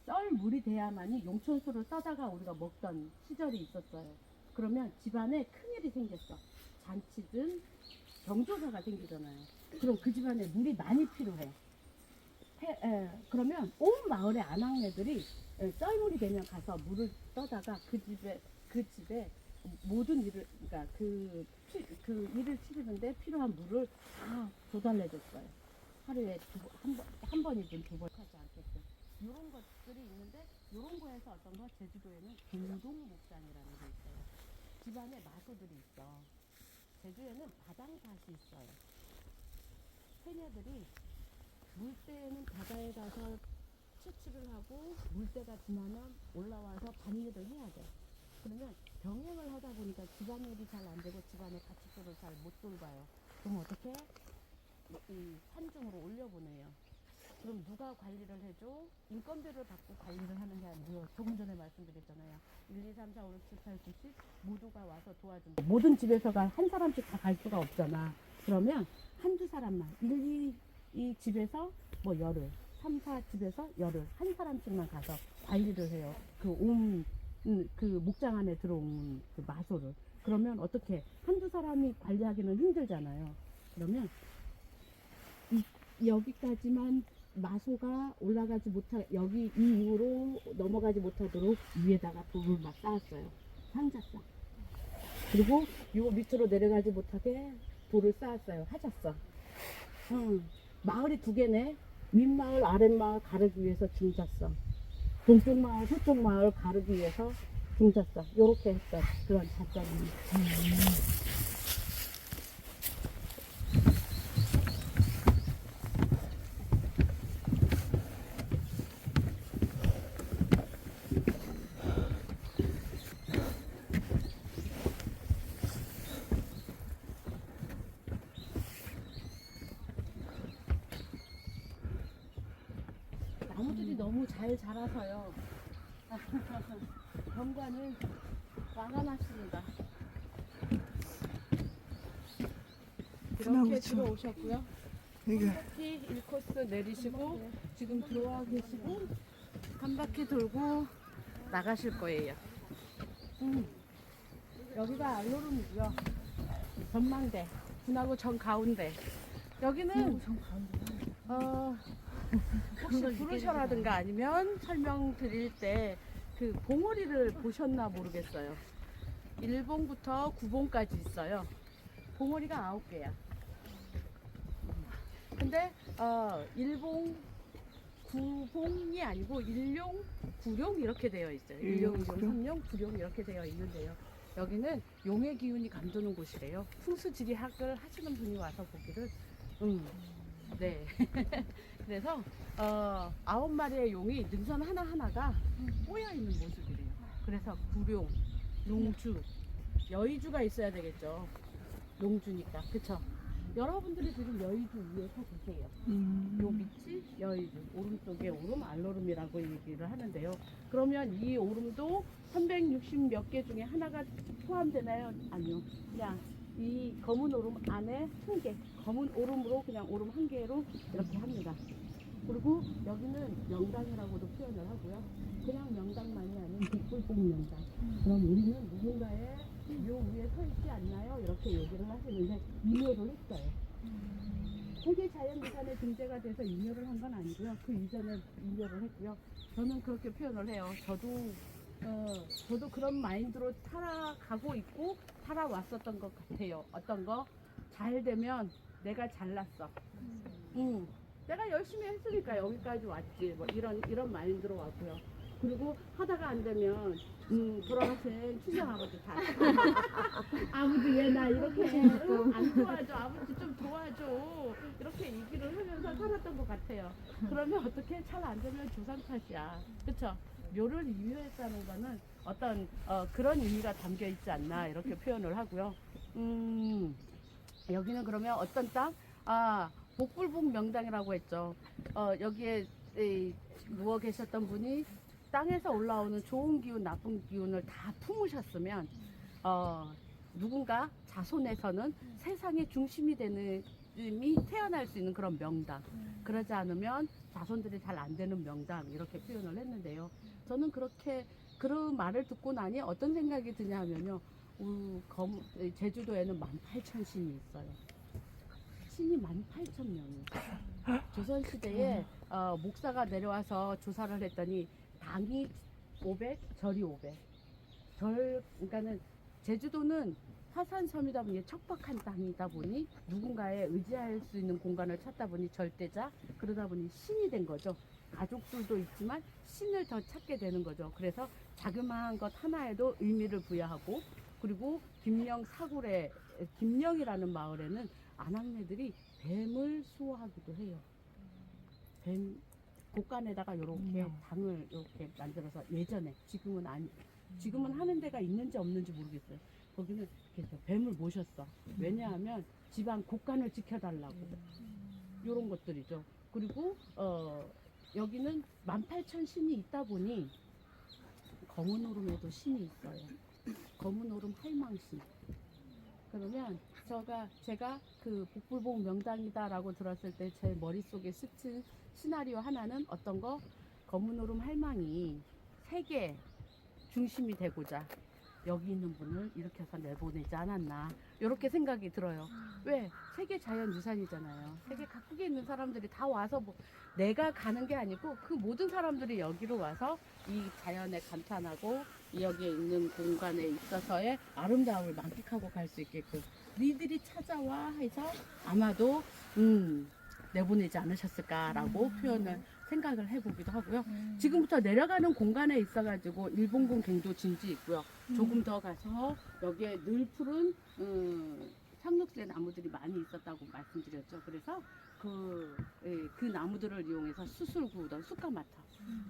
썰 물이 돼야만이 용천수를 떠다가 우리가 먹던 시절이 있었어요. 그러면 집안에 큰일이 생겼어. 잔치든 경조사가 생기잖아요. 그럼 그 집안에 물이 많이 필요해. 그러면 온 마을의 아낙네들이 썰물이 되면 가서 물을 떠다가 그 집에 모든 일을, 그러니까 그 일을 치르는데 필요한 물을 다 조달해줬어요. 하루에 한 번이든 두 번 하지 않겠어요. 이런 것들이 있는데, 이런 거에서 어떤 거 제주도에는 공동목장이라는 게 있어요. 집안에 마수들이 있어. 제주에는 바당밭이 있어요. 새녀들이 물 때에는 바다에 가서 채취를 하고 물때가 지나면 올라와서 반일을 해야 돼. 그러면 병행을 하다 보니까 집안일이 잘 안 되고 집안의 가축들을 잘 못 돌봐요. 그럼 어떻게? 이 산중으로 올려보내요. 그럼 누가 관리를 해줘? 인건비를 받고 관리를 하는 게 아니고요. 조금 전에 말씀드렸잖아요. 1, 2, 3, 4, 5, 6, 7, 8, 9, 10 모두가 와서 도와준다. 모든 집에서가 한 사람씩 다 갈 수가 없잖아. 그러면 한두 사람만 1, 2 집에서 뭐 열흘 3, 4 집에서 열흘 한 사람씩만 가서 관리를 해요. 그 목장 안에 들어온 그 마소를. 그러면 어떻게 한두 사람이 관리하기는 힘들잖아요. 그러면 여기까지만 마소가 올라가지 못하 여기 이 이후로 넘어가지 못하도록 위에다가 돌을 막 쌓았어요. 상자 쌓. 그리고 요 밑으로 내려가지 못하게 돌을 쌓았어요. 하셨어. 마을이 두 개네. 윗마을 아랫마을 가르기 위해서 중졌어. 동쪽 마을 서쪽 마을 가르기 위해서 중졌어. 요렇게 했던 그런 작전입니다. 나무들이 너무 잘 자라서요. 경관을 막아놨습니다. 이렇게 그나무죠. 들어오셨고요. 이게 한 바퀴 1코스 내리시고 지금 들어와 계시고 한 바퀴 돌고 나가실 거예요. 여기가 알로름이고요. 전망대 분하고 정 가운데. 여기는 혹시 부르셔라든가 아니면 설명드릴 때 그 봉오리를 보셨나 모르겠어요. 1봉부터 9봉까지 있어요. 봉오리가 9개야. 근데 1봉 9봉이 아니고 1용 9룡 이렇게 되어 있어요. 1용, 2용, 3용, 9룡 이렇게 되어 있는데요. 여기는 용의 기운이 감도는 곳이래요. 풍수지리학을 하시는 분이 와서 보기를 네. 그래서 9마리의 용이 능선 하나하나가 꼬여 있는 모습이래요. 그래서 구룡, 용주, 여의주가 있어야 되겠죠. 용주니까. 그쵸? 여러분들이 지금 여의주 위에 서 계세요. 요 밑이 여의주, 오른쪽에 오름, 알로름이라고 얘기를 하는데요. 그러면 이 오름도 360 몇 개 중에 하나가 포함되나요? 아니요. 그냥 이 검은 오름 안에 한 개, 검은 오름으로 그냥 오름 한 개로 이렇게 합니다. 그리고 여기는 명당이라고도 표현을 하고요. 그냥 명당만이 아닌 꿀뽕 명당. 그럼 우리는 누군가의 요 위에 서 있지 않나요? 이렇게 얘기를 하시는데 인요를 했어요. 세계 자연유산에 등재가 돼서 인요를 한 건 아니고요. 그 이전에 인요를 했고요. 저는 그렇게 표현을 해요. 저도 그런 마인드로 살아가고 있고 살아왔었던 것 같아요. 어떤 거? 잘 되면 내가 잘났어. 내가 열심히 했으니까 여기까지 왔지. 뭐 이런 마인드로 왔고요. 그리고 하다가 안 되면 돌아가신 친정아버지 다 아버지 왜 나 이렇게 안 도와줘, 아버지 좀 도와줘, 이렇게 얘기를 하면서 살았던 것 같아요. 그러면 어떻게 잘 안 되면 조상 탓이야. 그쵸? 묘를 이유했다는 거는 어떤 그런 의미가 담겨 있지 않나 이렇게 표현을 하고요. 여기는 그러면 어떤 땅? 복불복 명당이라고 했죠. 여기에 누워 계셨던 분이 땅에서 올라오는 좋은 기운, 나쁜 기운을 다 품으셨으면 누군가 자손에서는 세상의 중심이 되는 이 태어날 수 있는 그런 명당. 그러지 않으면 자손들이 잘 안 되는 명당 이렇게 표현을 했는데요. 저는 그렇게 그런 말을 듣고 나니 어떤 생각이 드냐면요. 제주도에는 18,000신이 있어요. 신이 18,000명이. 조선시대에 목사가 내려와서 조사를 했더니 당이 500, 절이 500. 그러니까는 제주도는 화산섬이다 보니 척박한 땅이다 보니 누군가에 의지할 수 있는 공간을 찾다 보니 절대자, 그러다 보니 신이 된 거죠. 가족들도 있지만 신을 더 찾게 되는 거죠. 그래서 자그마한 것 하나에도 의미를 부여하고, 그리고 김영 사굴에 김영이라는 마을에는 아낙네들이 뱀을 수호하기도 해요. 곳간에다가 이렇게 방을 이렇게 만들어서 예전에 지금은 아니 지금은 하는 데가 있는지 없는지 모르겠어요. 거기는 그래서 뱀을 모셨어. 왜냐하면 집안 곳간을 지켜달라고 이런 것들이죠. 그리고 여기는 18,000 신이 있다 보니 검은 오름에도 신이 있어요. 검은 오름 할망신. 그러면 제가 그 복불복 명당이다라고 들었을 때 제 머릿속에 스친 시나리오 하나는 어떤 거 검은 오름 할망이 세계 중심이 되고자 여기 있는 분을 이렇게 해서 내보내지 않았나 이렇게 생각이 들어요. 왜? 세계 자연유산이잖아요. 세계 각국에 있는 사람들이 다 와서 뭐 내가 가는 게 아니고 그 모든 사람들이 여기로 와서 이 자연에 감탄하고 여기에 있는 공간에 있어서의 아름다움을 만끽하고 갈 수 있게끔 니들이 찾아와 해서 아마도 내보내지 않으셨을까라고 표현을 생각을 해보기도 하고요. 지금부터 내려가는 공간에 있어가지고 일본군 갱도 진지 있고요. 조금 더 가서 여기에 늘 푸른 상록새 나무들이 많이 있었다고 말씀드렸죠. 그래서 그 나무들을 이용해서 숯을 구우던 숯가마터.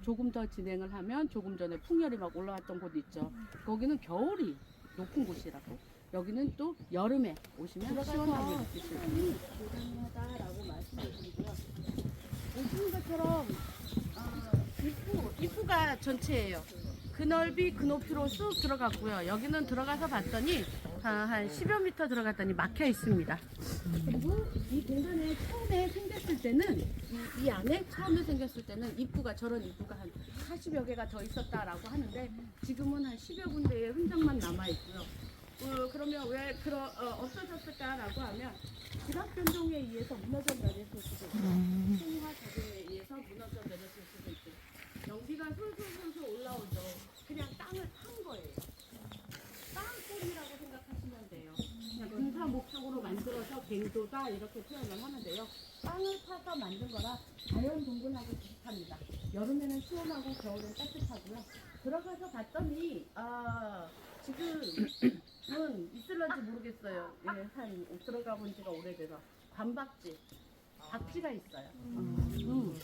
조금 더 진행을 하면 조금 전에 풍열이 막 올라왔던 곳 있죠. 거기는 겨울이 높은 곳이라고. 여기는 또 여름에 오시면 시원하게 느끼실 수 있는 고단하다라고 말씀을 드리고요. 보시는 것처럼 입구가 전체예요. 그 넓이 그 높이로 쑥 들어갔고요. 여기는 들어가서 봤더니 한 10여 미터 들어갔더니 막혀 있습니다. 그리고 이 공간에 처음에 생겼을 때는 이 안에 처음에 생겼을 때는 입구가 저런 입구가 한 40여 개가 더 있었다라고 하는데 지금은 한 10여 군데의 흔적만 남아 있고요. 그러면 왜 없어졌을까라고 하면 지각 변동에 의해서 무너져 내렸을 수도 있고 풍화 작용에 의해서 무너져 내렸을 수도 있고 연기가 솔솔솔솔 올라오죠. 그냥 땅을 판 거예요. 땅굴이라고 생각하시면 돼요. 그냥 군사 목적으로 만들어서 갱도다 이렇게 표현을 하는데요. 땅을 파서 만든 거라 자연 동굴하고 비슷합니다. 여름에는 시원하고 겨울엔 따뜻하고요. 들어가서 봤더니 지금은 있을런지 모르겠어요. 들어가 본 지가 오래돼서 박쥐가 있어요.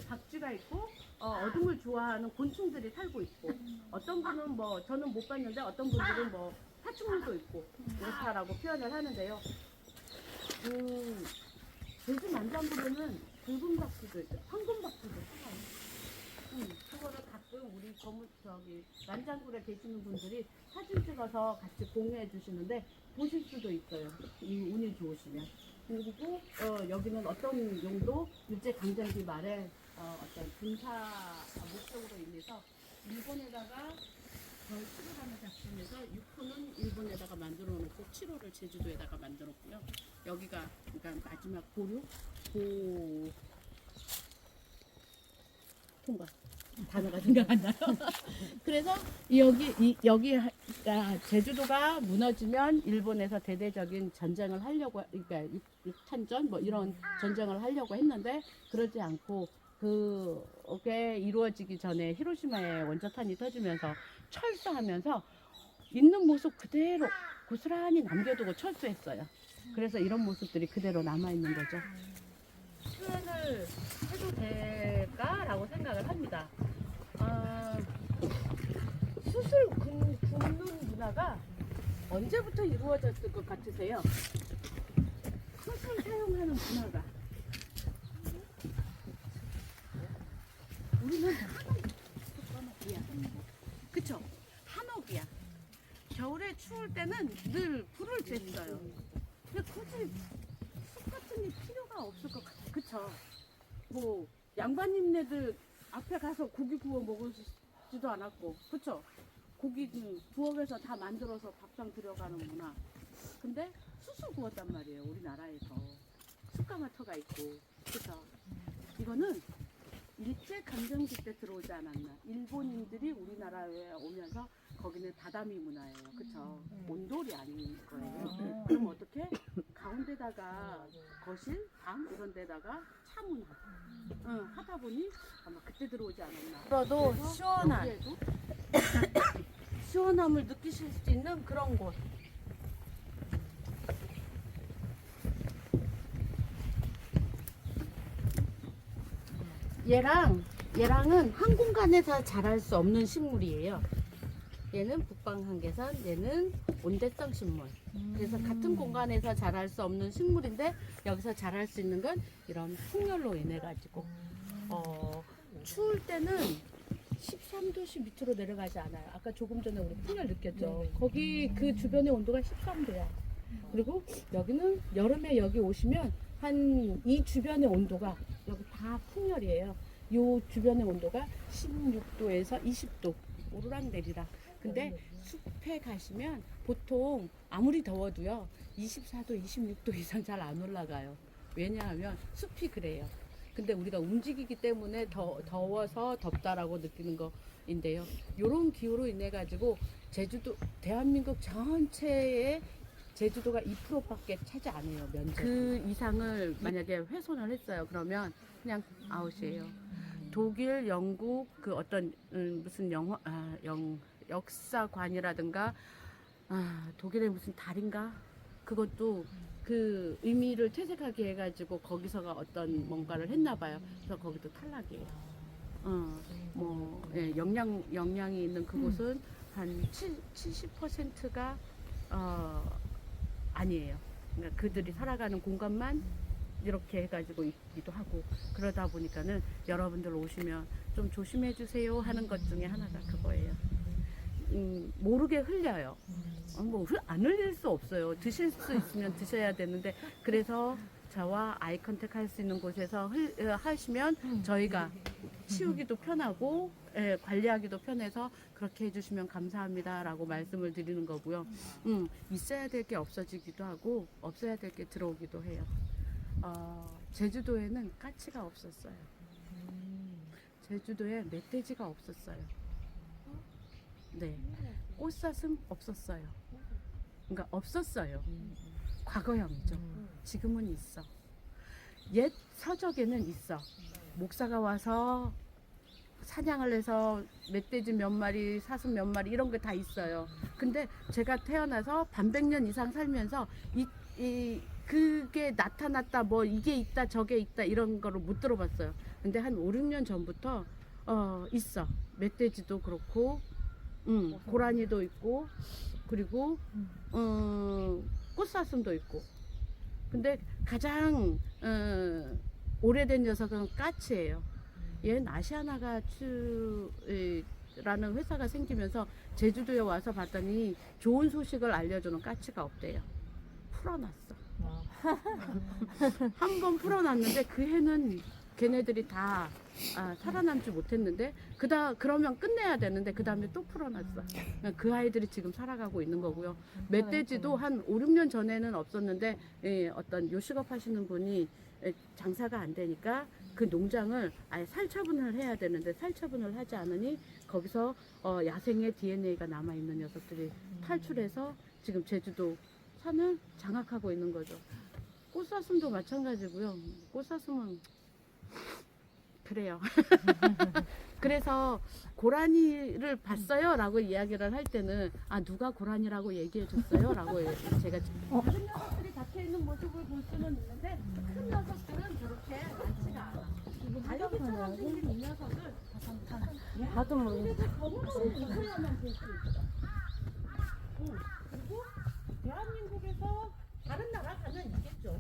박쥐가 있고 어둠을 좋아하는 곤충들이 살고 있고 어떤 분은 뭐 저는 못 봤는데 어떤 분들은 뭐 파충류도 있고 이렇다라고 표현을 하는데요. 제주 만장굴에는 붉은 박쥐도 있어요. 황금 박쥐도 있어요. 그거를 가끔 우리 만장굴에 계시는 분들이 사진 찍어서 같이 공유해 주시는데 보실 수도 있어요. 운이 좋으시면. 그리고 여기는 어떤 용도 일제강점기 말에 어떤 군사 목적으로 인해서 일본에다가 절수를 하는 작전에서 6호는 일본에다가 만들어 놓고 7호를 제주도에다가 만들었고요. 여기가 그러니까 마지막 통과 단어가 생각 안 나요. 그래서 여기가 제주도가 무너지면 일본에서 대대적인 전쟁을 하려고 그러니까 육탄전 뭐 이런 전쟁을 하려고 했는데 그러지 않고 그게 이루어지기 전에 히로시마에 원자탄이 터지면서 철수하면서 있는 모습 그대로 고스란히 남겨두고 철수했어요. 그래서 이런 모습들이 그대로 남아있는 거죠. 표현을 해도 될까라고 생각을 합니다. 숯을 굽는 문화가 언제부터 이루어졌을 것 같으세요? 숯을 사용하는 문화가 우리는 한옥이야. 그쵸? 한옥이야. 겨울에 추울 때는 늘 불을 쬐어요. 근데 굳이 숯 같은 게 필요가 없을 것 같아. 그쵸? 뭐 양반님네들 앞에 가서 고기 구워 먹지도 않았고, 그쵸? 고기는 부엌에서 다 만들어서 밥상 들여가는 문화. 근데 숯을 구웠단 말이에요. 우리나라에서 숯가마터가 있고, 그쵸? 이거는 일제강점기 때 들어오지 않았나. 일본인들이 우리나라에 오면서 거기는 다다미 문화예요. 그쵸? 온돌이 아닌 거예요. 그럼 어떻게? 가운데다가 거실, 방 이런 데다가 차 문화. 하다 보니 아마 그때 들어오지 않았나. 그래도 시원한 여기에도 시원함을 느끼실 수 있는 그런 곳. 얘랑 얘랑은 한 공간에서 자랄 수 없는 식물이에요. 얘는 북방한계선, 얘는 온대성 식물. 그래서 같은 공간에서 자랄 수 없는 식물인데 여기서 자랄 수 있는 건 이런 풍열로 인해 가지고 추울 때는 13도씨 밑으로 내려가지 않아요. 아까 조금 전에 우리 풍열 느꼈죠. 거기 그 주변의 온도가 13도야. 그리고 여기는 여름에 여기 오시면 한 이 주변의 온도가 여기 다 풍열이에요. 요 주변의 온도가 16도에서 20도 오르락 내리락. 근데 숲에 가시면 보통 아무리 더워도요 24도, 26도 이상 잘 안 올라가요. 왜냐하면 숲이 그래요. 근데 우리가 움직이기 때문에 더워서 덥다라고 느끼는 거인데요. 요런 기후로 인해 가지고 제주도, 대한민국 전체의 제주도가 2%밖에 차지 안 해요, 면적. 그 이상을 만약에 훼손을 했어요. 그러면 그냥 아웃이에요. 독일, 영국, 그 어떤 무슨 역사관이라든가 독일의 무슨 달인가? 그것도 그 의미를 퇴색하게 해가지고 거기서가 어떤 뭔가를 했나 봐요. 그래서 거기도 탈락이에요. 영향이 있는 그곳은 한 70%가 아니에요. 그러니까 그들이 살아가는 공간만 이렇게 해가지고 있기도 하고 그러다 보니까는 여러분들 오시면 좀 조심해 주세요 하는 것 중에 하나가 그거예요. 모르게 흘려요. 안 흘릴 수 없어요. 드실 수 있으면 드셔야 되는데 그래서 저와 아이 컨택 할 수 있는 곳에서 하시면 저희가 치우기도 편하고 관리하기도 편해서 그렇게 해주시면 감사합니다 라고 말씀을 드리는 거고요. 있어야 될 게 없어지기도 하고 없어야 될 게 들어오기도 해요. 제주도에는 까치가 없었어요. 제주도에 멧돼지가 없었어요. 네, 꽃사슴 없었어요. 그러니까 없었어요. 과거형이죠. 지금은 있어. 옛 서적에는 있어. 목사가 와서 사냥을 해서 멧돼지 몇 마리, 사슴 몇 마리 이런 게 다 있어요. 근데 제가 태어나서 반백년 이상 살면서 그게 나타났다, 뭐 이게 있다, 저게 있다 이런 거를 못 들어봤어요. 근데 한 5, 6년 전부터 있어. 멧돼지도 그렇고, 고라니도 있고, 그리고 꽃사슴도 있고. 근데 가장 오래된 녀석은 까치예요. 얘는 아시아나가추라는 회사가 생기면서 제주도에 와서 봤더니 좋은 소식을 알려주는 까치가 없대요. 풀어놨어. 한 번 풀어놨는데 그 해는 걔네들이 다 살아남지 못했는데 그러면 끝내야 되는데 그 다음에 또 풀어놨어. 그 아이들이 지금 살아가고 있는 거고요. 멧돼지도 한 5, 6년 전에는 없었는데 어떤 요식업 하시는 분이 장사가 안 되니까 그 농장을 아예 살처분을 해야 되는데 살처분을 하지 않으니 거기서 야생의 DNA가 남아있는 녀석들이 탈출해서 지금 제주도 산을 장악하고 있는 거죠. 꽃사슴도 마찬가지고요. 꽃사슴은 그래요. 그래서 고라니를 봤어요 라고 이야기를 할 때는 누가 고라니라고 얘기해 줬어요 라고 제가 다른 녀석들이 닫혀있는 모습을 볼 수는 있는데 큰 녀석들은 저렇게 많지가 않아. 달리기처럼 생긴 이 녀석은 나도 모르겠어. 검은색만 볼 수 있어. 그리고 대한민국에서 다른 나라 가면 있겠죠.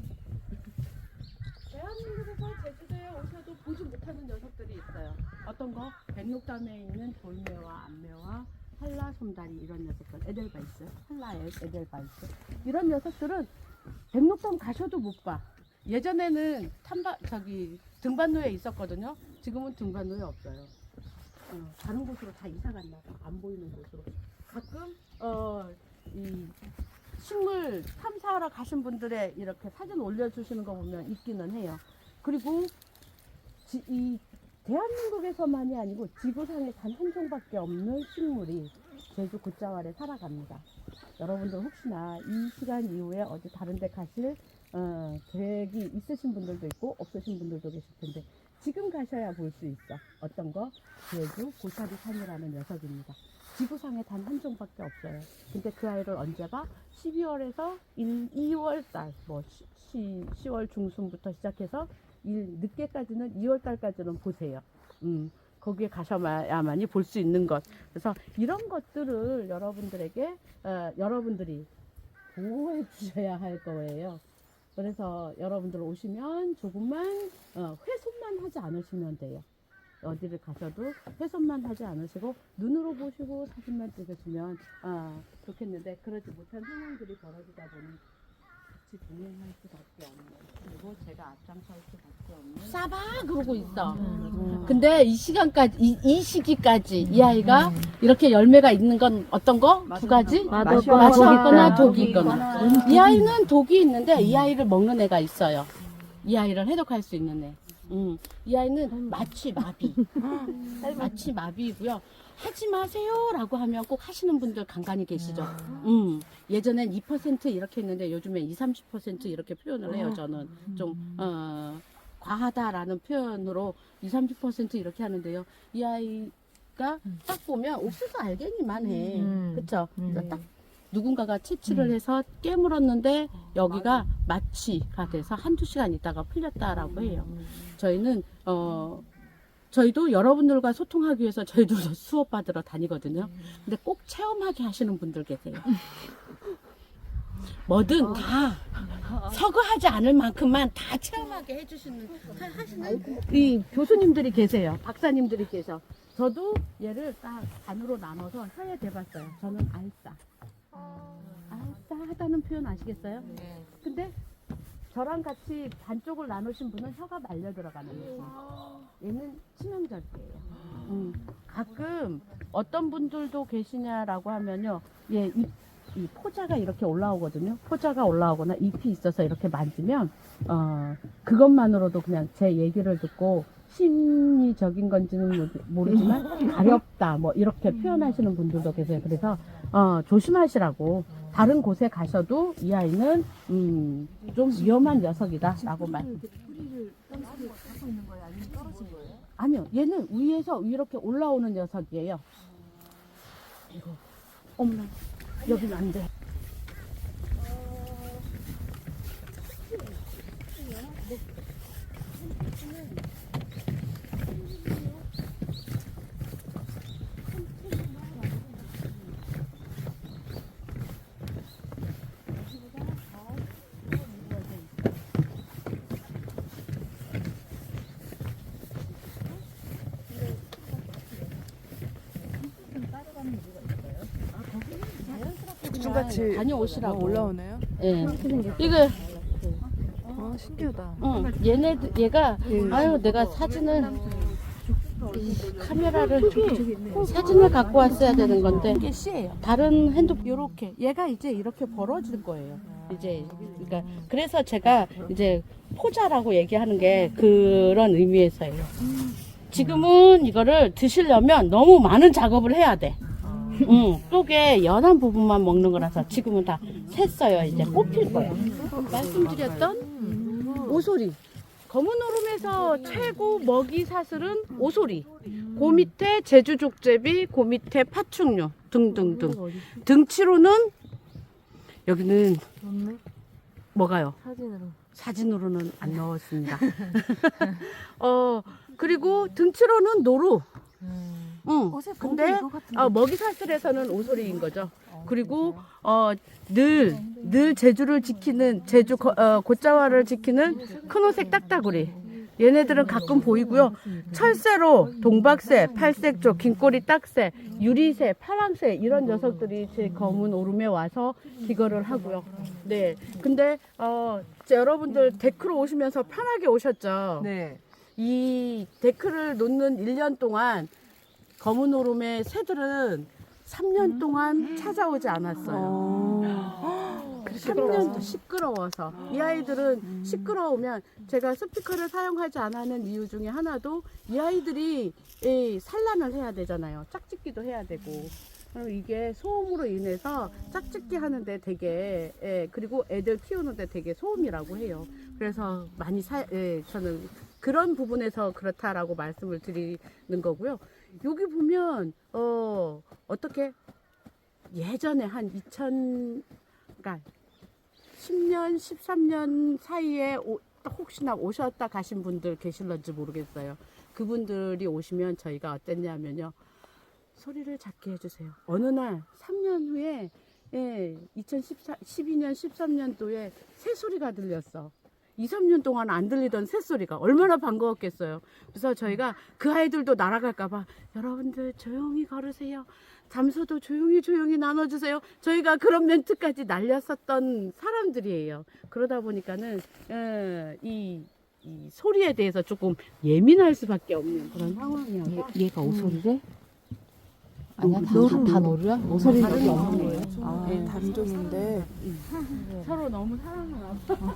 대한민국에서 제주도에 오셔도 보지 못하는 녀석들이 있어요. 어떤 거? 백록담에 있는 돌매와 암매와 한라 솜다리 이런 녀석들, 에델바이스, 한라 에델바이스 이런 녀석들은 백록담 가셔도 못 봐. 예전에는 등반로에 있었거든요. 지금은 등반로에 없어요. 다른 곳으로 다 이사 갔나 봐. 안 보이는 곳으로. 가끔 이 식물 탐사하러 가신 분들의 이렇게 사진 올려주시는 거 보면 있기는 해요. 그리고 이 대한민국에서만이 아니고 지구상에 단 한 종밖에 없는 식물이 제주 곶자왈에 살아갑니다. 여러분들 혹시나 이 시간 이후에 어디 다른 데 가실 계획이 있으신 분들도 있고 없으신 분들도 계실 텐데 지금 가셔야 볼 수 있어. 어떤 거? 제주 고사리산이라는 녀석입니다. 지구상에 단 한 종밖에 없어요. 근데 그 아이를 언제 봐? 12월에서 2월 달, 10월 중순부터 시작해서 늦게까지는 2월 달까지는 보세요. 거기에 가셔야만이 볼 수 있는 것. 그래서 이런 것들을 여러분들에게 여러분들이 보호해 주셔야 할 거예요. 그래서 여러분들 오시면 조금만 훼손만 하지 않으시면 돼요. 어디를 가셔도 훼손만 하지 않으시고 눈으로 보시고 사진만 찍으시면 좋겠는데 그러지 못한 상황들이 벌어지다 보니 같이 동행할 수밖에 없는, 그리고 제가 앞장설 수밖에 없는 싸봐 그러고 있어. 근데 이 시간까지 이 시기까지 이 아이가 이렇게 열매가 있는 건 어떤 거? 두 가지? 맛이 있거나 독이 있거나. 이 아이는 독이 있는데 이 아이를 먹는 애가 있어요. 이 아이를 해독할 수 있는 애. 이 아이는 마취 마비이고요. 하지 마세요라고 하면 꼭 하시는 분들 간간히 계시죠. 예전엔 2% 이렇게 했는데 요즘엔 20-30% 이렇게 표현을 해요. 저는 좀 과하다라는 표현으로 20-30% 이렇게 하는데요. 이 아이가 딱 보면 옥수수 알갱이만 해. 그쵸? 딱 누군가가 채취를 해서 깨물었는데 여기가 마취가 돼서 한두 시간 있다가 풀렸다라고 해요. 저희는 저희도 여러분들과 소통하기 위해서 저희도 수업 받으러 다니거든요. 근데 꼭 체험하게 하시는 분들 계세요. 뭐든 다 서거하지 않을 만큼만 다 체험하게 해주시는 하시는 이 교수님들이 계세요. 박사님들이 계셔. 저도 얘를 딱 반으로 나눠서 혀에 대봤어요. 저는 알싸하다는 표현 아시겠어요? 근데 저랑 같이 반쪽을 나누신 분은 혀가 말려 들어가는 느낌. 얘는 치명적이에요. 가끔 어떤 분들도 계시냐라고 하면요, 이 포자가 이렇게 올라오거든요. 포자가 올라오거나 잎이 있어서 이렇게 만지면 그것만으로도 그냥 제 얘기를 듣고 심리적인 건지는 모르지만 가렵다 뭐 이렇게 표현하시는 분들도 계세요. 그래서 조심하시라고. 다른 곳에 가셔도 이 아이는 좀 위험한 녀석이다라고 말씀. 뿌리를 땅속에 가고 있는 거예요? 아니면 떨어진 거예요? 아니요, 얘는 위에서 이렇게 올라오는 녀석이에요. 이거 어머나, 여기는 안 돼. 중같이 다녀오시라고. 올라오네요. 예. 이거 신기하다. 얘가 아유 내가 사진을 카메라를 사진을 갖고 왔어야 되는 건데 이게 씨예요. 다른 핸드폰 요렇게 얘가 이제 이렇게 벌어질 거예요. 이제 그러니까 그래서 제가 이제 포자라고 얘기하는 게 그런 의미에서예요. 지금은 이거를 드시려면 너무 많은 작업을 해야 돼. 속에 연한 부분만 먹는 거라서 지금은 다 샜어요. 이제 뽑힐 거예요. 말씀드렸던 오소리. 검은 오름에서 최고 먹이 사슬은 오소리. 그 밑에 제주족제비, 그 밑에 파충류 등등등. 등치로는 여기는 뭐가요? 사진으로는 안 넣었습니다. 그리고 등치로는 노루. 근데 먹이 사슬에서는 오소리인 거죠. 그리고 늘 제주를 지키는 제주 곶자화를 지키는 큰호색 딱따구리. 얘네들은 가끔 보이고요. 철새로 동박새, 팔색조, 긴꼬리 딱새, 유리새, 파랑새 이런 녀석들이 제 검은 오름에 와서 기거를 하고요. 네. 근데 여러분들 데크로 오시면서 편하게 오셨죠. 네. 이 데크를 놓는 1년 동안 검은 오름의 새들은 3년 동안 찾아오지 않았어요. 3년도 시끄러워서. 이 아이들은 시끄러우면 제가 스피커를 사용하지 않는 이유 중에 하나도 이 아이들이 산란을 해야 되잖아요. 짝짓기도 해야 되고. 그럼 이게 소음으로 인해서 짝짓기 하는데 되게 그리고 애들 키우는데 되게 소음이라고 해요. 그래서 많이 저는 그런 부분에서 그렇다라고 말씀을 드리는 거고요. 여기 보면 어떻게 예전에 한 2000 그러니까 10년, 13년 사이에 혹시나 오셨다 가신 분들 계실런지 모르겠어요. 그분들이 오시면 저희가 어땠냐면요. 소리를 작게 해주세요. 어느 날 3년 후에 2012년 13년도에 새소리가 들렸어. 2, 3년 동안 안 들리던 새소리가 얼마나 반가웠겠어요. 그래서 저희가 그 아이들도 날아갈까봐 여러분들 조용히 걸으세요. 담소도 조용히 나눠주세요. 저희가 그런 멘트까지 날렸었던 사람들이에요. 그러다 보니까는 이 소리에 대해서 조금 예민할 수밖에 없는 그런 상황이어서 얘가 오소리래? 아니야, 다 노루야? 오소리 다른 없는 거예요. 거예요? 아, 네. 단종인데 서로 너무 사랑하나 봐.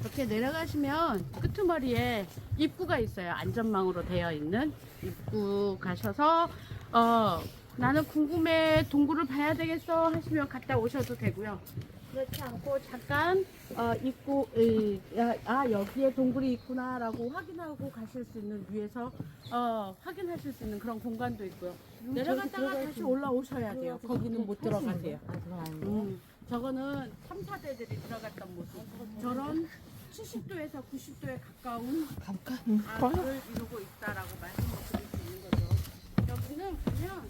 이렇게 내려가시면 끄트머리에 입구가 있어요. 안전망으로 되어 있는 입구 가셔서 나는 궁금해 동굴을 봐야 되겠어 하시면 갔다 오셔도 되고요. 그렇지 않고 잠깐 입구 여기에 동굴이 있구나라고 확인하고 가실 수 있는 위에서 확인하실 수 있는 그런 공간도 있고요. 내려갔다가 다시 올라오셔야 돼요. 거기는 못 들어가세요. 저거는 3, 4대들이 들어갔던 모습. 저런 70도에서 90도에 가까운 아를 이루고 있다라고 말씀을 드릴 수 있는 거죠. 여기는 보면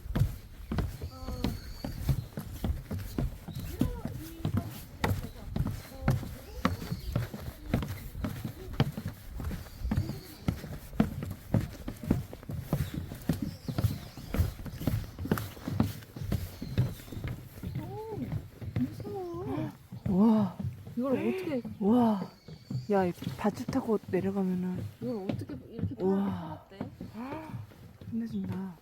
와, 이걸 어떻게 와, 야, 이 밧줄 타고 내려가면은 이걸 어떻게 이렇게 우와. 풀었대? 끝내준다.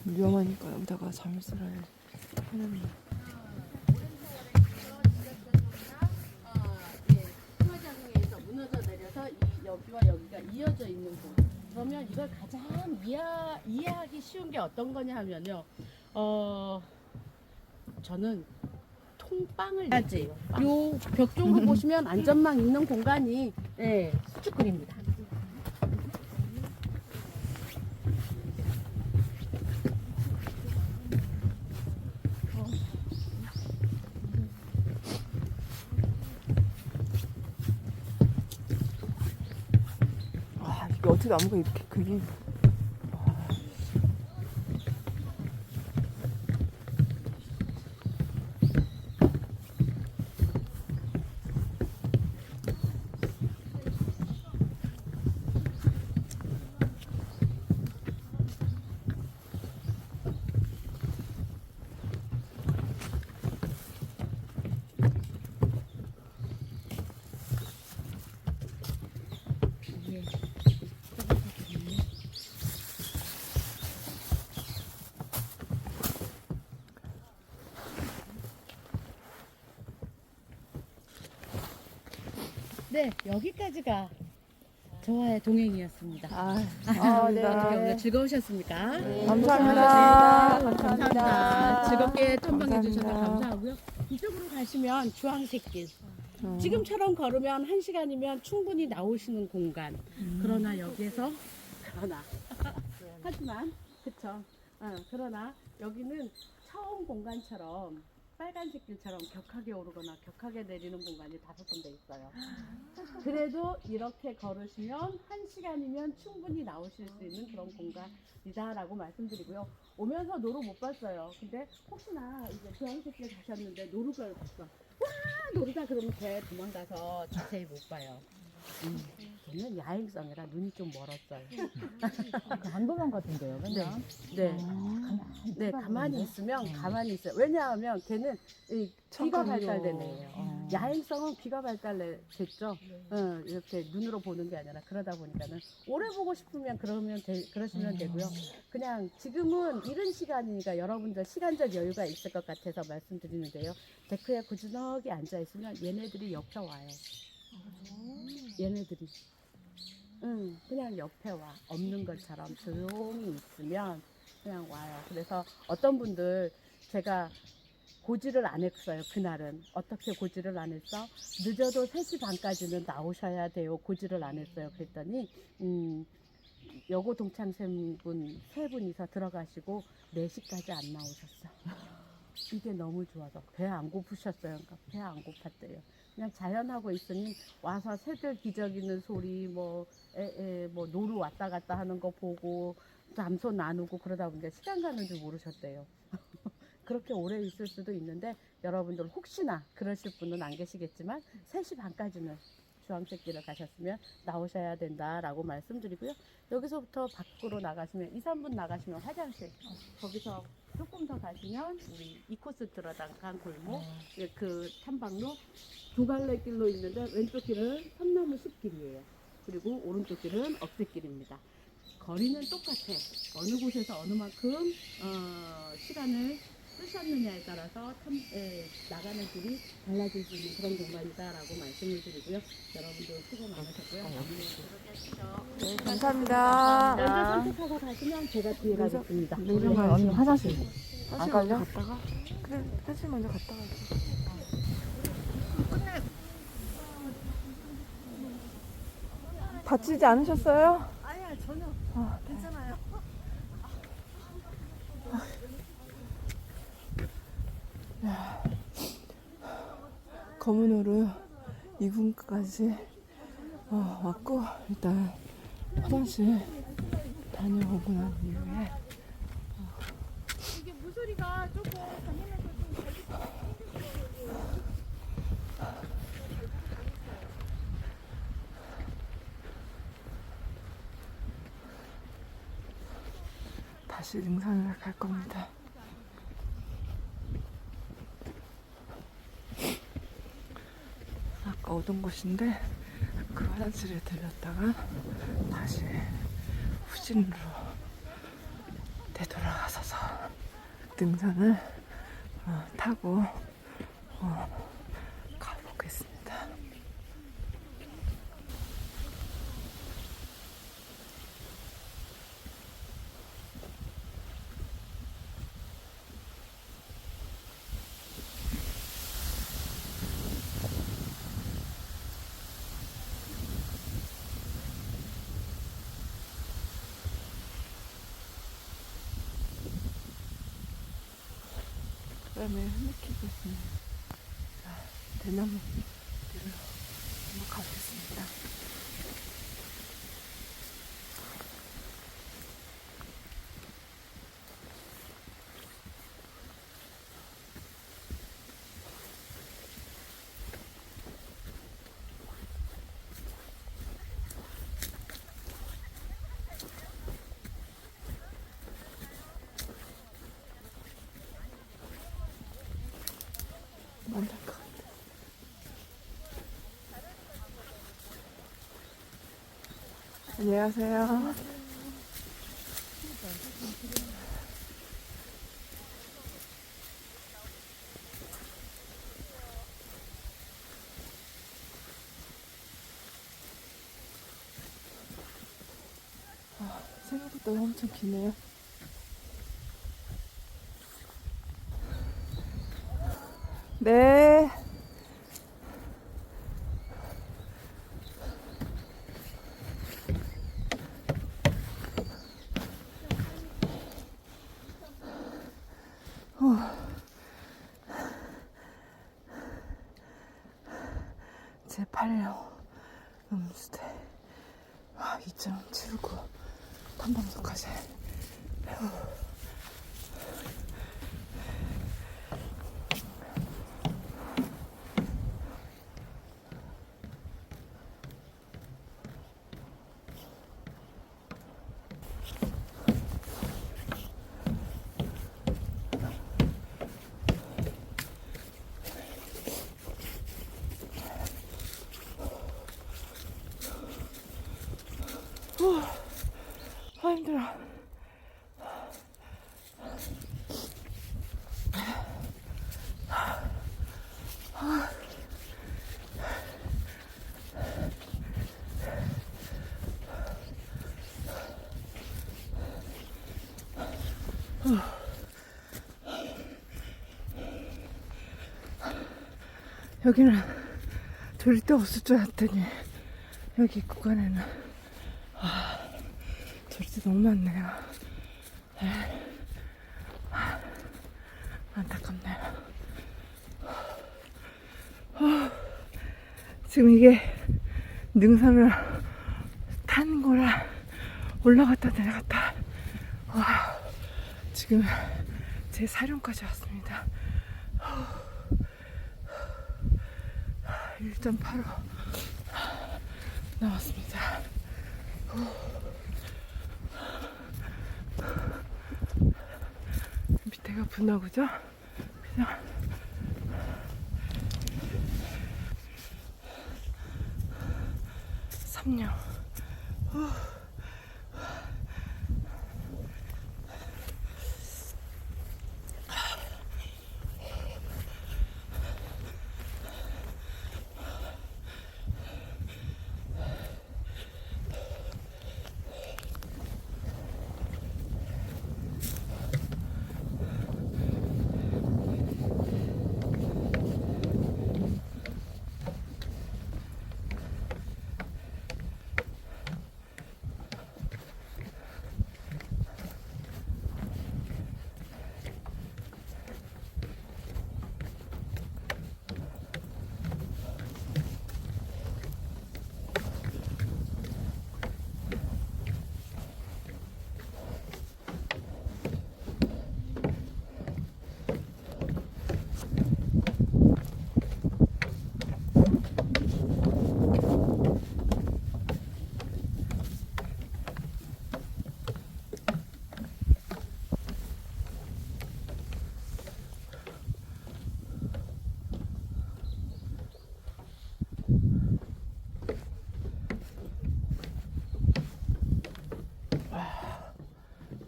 위험하니까 여기다가 잠수를 해놨네. 풍화장에서 무너져 내려서 여기와 여기가 이어져 있는 곳. 그러면 이걸 가장 이해하기 쉬운 게 어떤 거냐 하면요. 저는 통빵을 해야지. 요 벽 쪽으로 보시면 안전망 있는 공간이 수축근입니다. 아, 이게 어떻게 나무가 이렇게 크게. 네, 여기까지가 저와의 동행이었습니다. 네. 어떻게 오늘 즐거우셨습니까? 감사합니다. 감사합니다. 즐겁게 탐방해 주셔서 감사합니다. 감사하고요. 이쪽으로 가시면 주황색길. 지금처럼 걸으면 1시간이면 충분히 나오시는 공간. 그러나 여기에서 하지만 그쵸. 그러나 여기는 처음 공간처럼 빨간색 길처럼 격하게 오르거나 격하게 내리는 공간이 5군데 있어요. 그래도 이렇게 걸으시면 1시간이면 충분히 나오실 수 있는 그런 공간이다라고 말씀드리고요. 오면서 노루 못 봤어요. 근데 혹시나 이제 주황색 길 가셨는데 노루를 봤어. 와 노루다 그러면 걔 도망가서 자세히 못 봐요. 걔는 야행성이라 눈이 좀 멀었어요. 안 도망가던데요, 맨날. 네. 가만히 네, 가만히 있으면 가만히 있어요. 왜냐하면 걔는 이 귀가 발달된 애예요. 야행성은 귀가 발달됐죠. 이렇게 눈으로 보는 게 아니라 그러다 보니까는 오래 보고 싶으면 그러시면 되고요. 그냥 지금은 이른 시간이니까 여러분들 시간적 여유가 있을 것 같아서 말씀드리는데요. 데크에 고즈넉히 앉아 있으면 얘네들이 옆에 와요. 얘네들이. 그냥 옆에 와. 없는 것처럼 조용히 있으면 그냥 와요. 그래서 어떤 분들 제가 고지를 안 했어요. 그날은. 어떻게 고지를 안 했어? 늦어도 3시 반까지는 나오셔야 돼요. 고지를 안 했어요. 그랬더니 여고 동창생분 3분이서 들어가시고 4시까지 안 나오셨어. 이게 너무 좋아서 배 안 고프셨어요. 그러니까 배 안 고팠대요. 그냥 자연하고 있으니 와서 새들 기저귀는 소리 뭐 노루 왔다 갔다 하는 거 보고 담소 나누고 그러다 보니까 시간 가는 줄 모르셨대요. 그렇게 오래 있을 수도 있는데 여러분들 혹시나 그러실 분은 안 계시겠지만 3시 반까지는 주황색 길을 가셨으면 나오셔야 된다라고 말씀드리고요. 여기서부터 밖으로 나가시면 2, 3분 나가시면 화장실 거기서 조금 더 가시면 우리 이 코스 들어간 골목 그 탐방로 2갈래 길로 있는데 왼쪽 길은 섬나무 숲길이에요. 그리고 오른쪽 길은 억새길입니다. 거리는 똑같아요. 어느 곳에서 어느 만큼 시간을 쓰셨느냐에 따라서 나가는 길이 달라질 수 있는 그런 공간이다라고 말씀을 드리고요. 여러분들 수고 많으셨고요. 네, 감사합니다. 먼저 선택하고 가시면 제가 뒤에 가겠습니다. 언니 화장실. 안 갈려? 갔다가? 그래, 사실 먼저 갔다 가지. 다치지 않으셨어요? 아니야 전혀 괜찮아요. 검은오루 2군까지 왔고 일단 화장실 다녀오고 난 이후에 이게 물소리가 조금 다니면서 좀 다시 등산을 갈 겁니다. 아까 오던 곳인데 그 화장실에 들렸다가 다시 후진으로 되돌아가서서 등산을 타고 가보겠습니다. 그다음에 흐느끼고 있는 대나무 뒤로 한번 가보겠습니다. 만날 것 같아. 안녕하세요. 생각보다 엄청 기네요. 네. 제 8호 음수대 2.79 탐방소까지. 힘들어. 여기는 절대 없을 줄 알았더니 여기 구간에는 절대 너무 많네요. 안타깝네요. 지금 이게 능선을 탄 거라 올라갔다 내려갔다. 지금 제 사령까지 왔습니다. 1.85 나왔습니다. 밑에가 분화구죠? 그냥 삼령.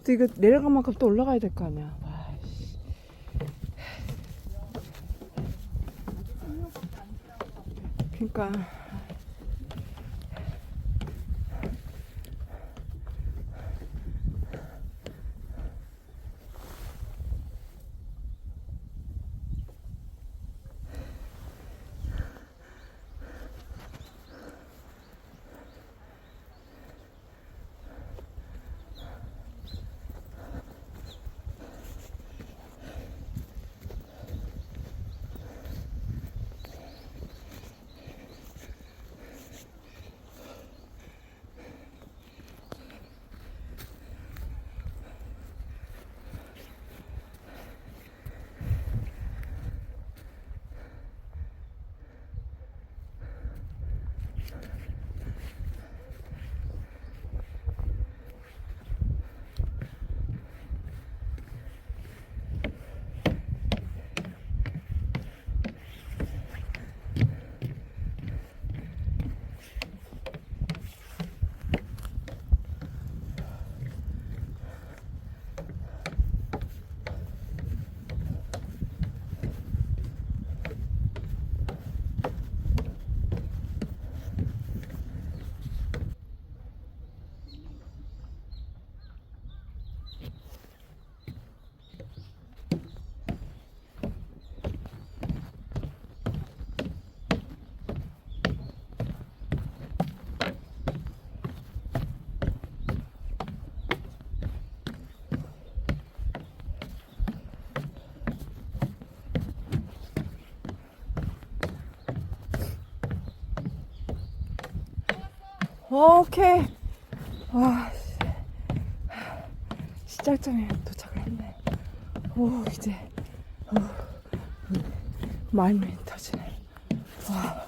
또 이거 내려간 만큼 또 올라가야 될 거 아니야. 와, 씨. 그러니까 오케이. 와, 시작점에 도착을 했네. 오, 이제 마음이 터지네. 와.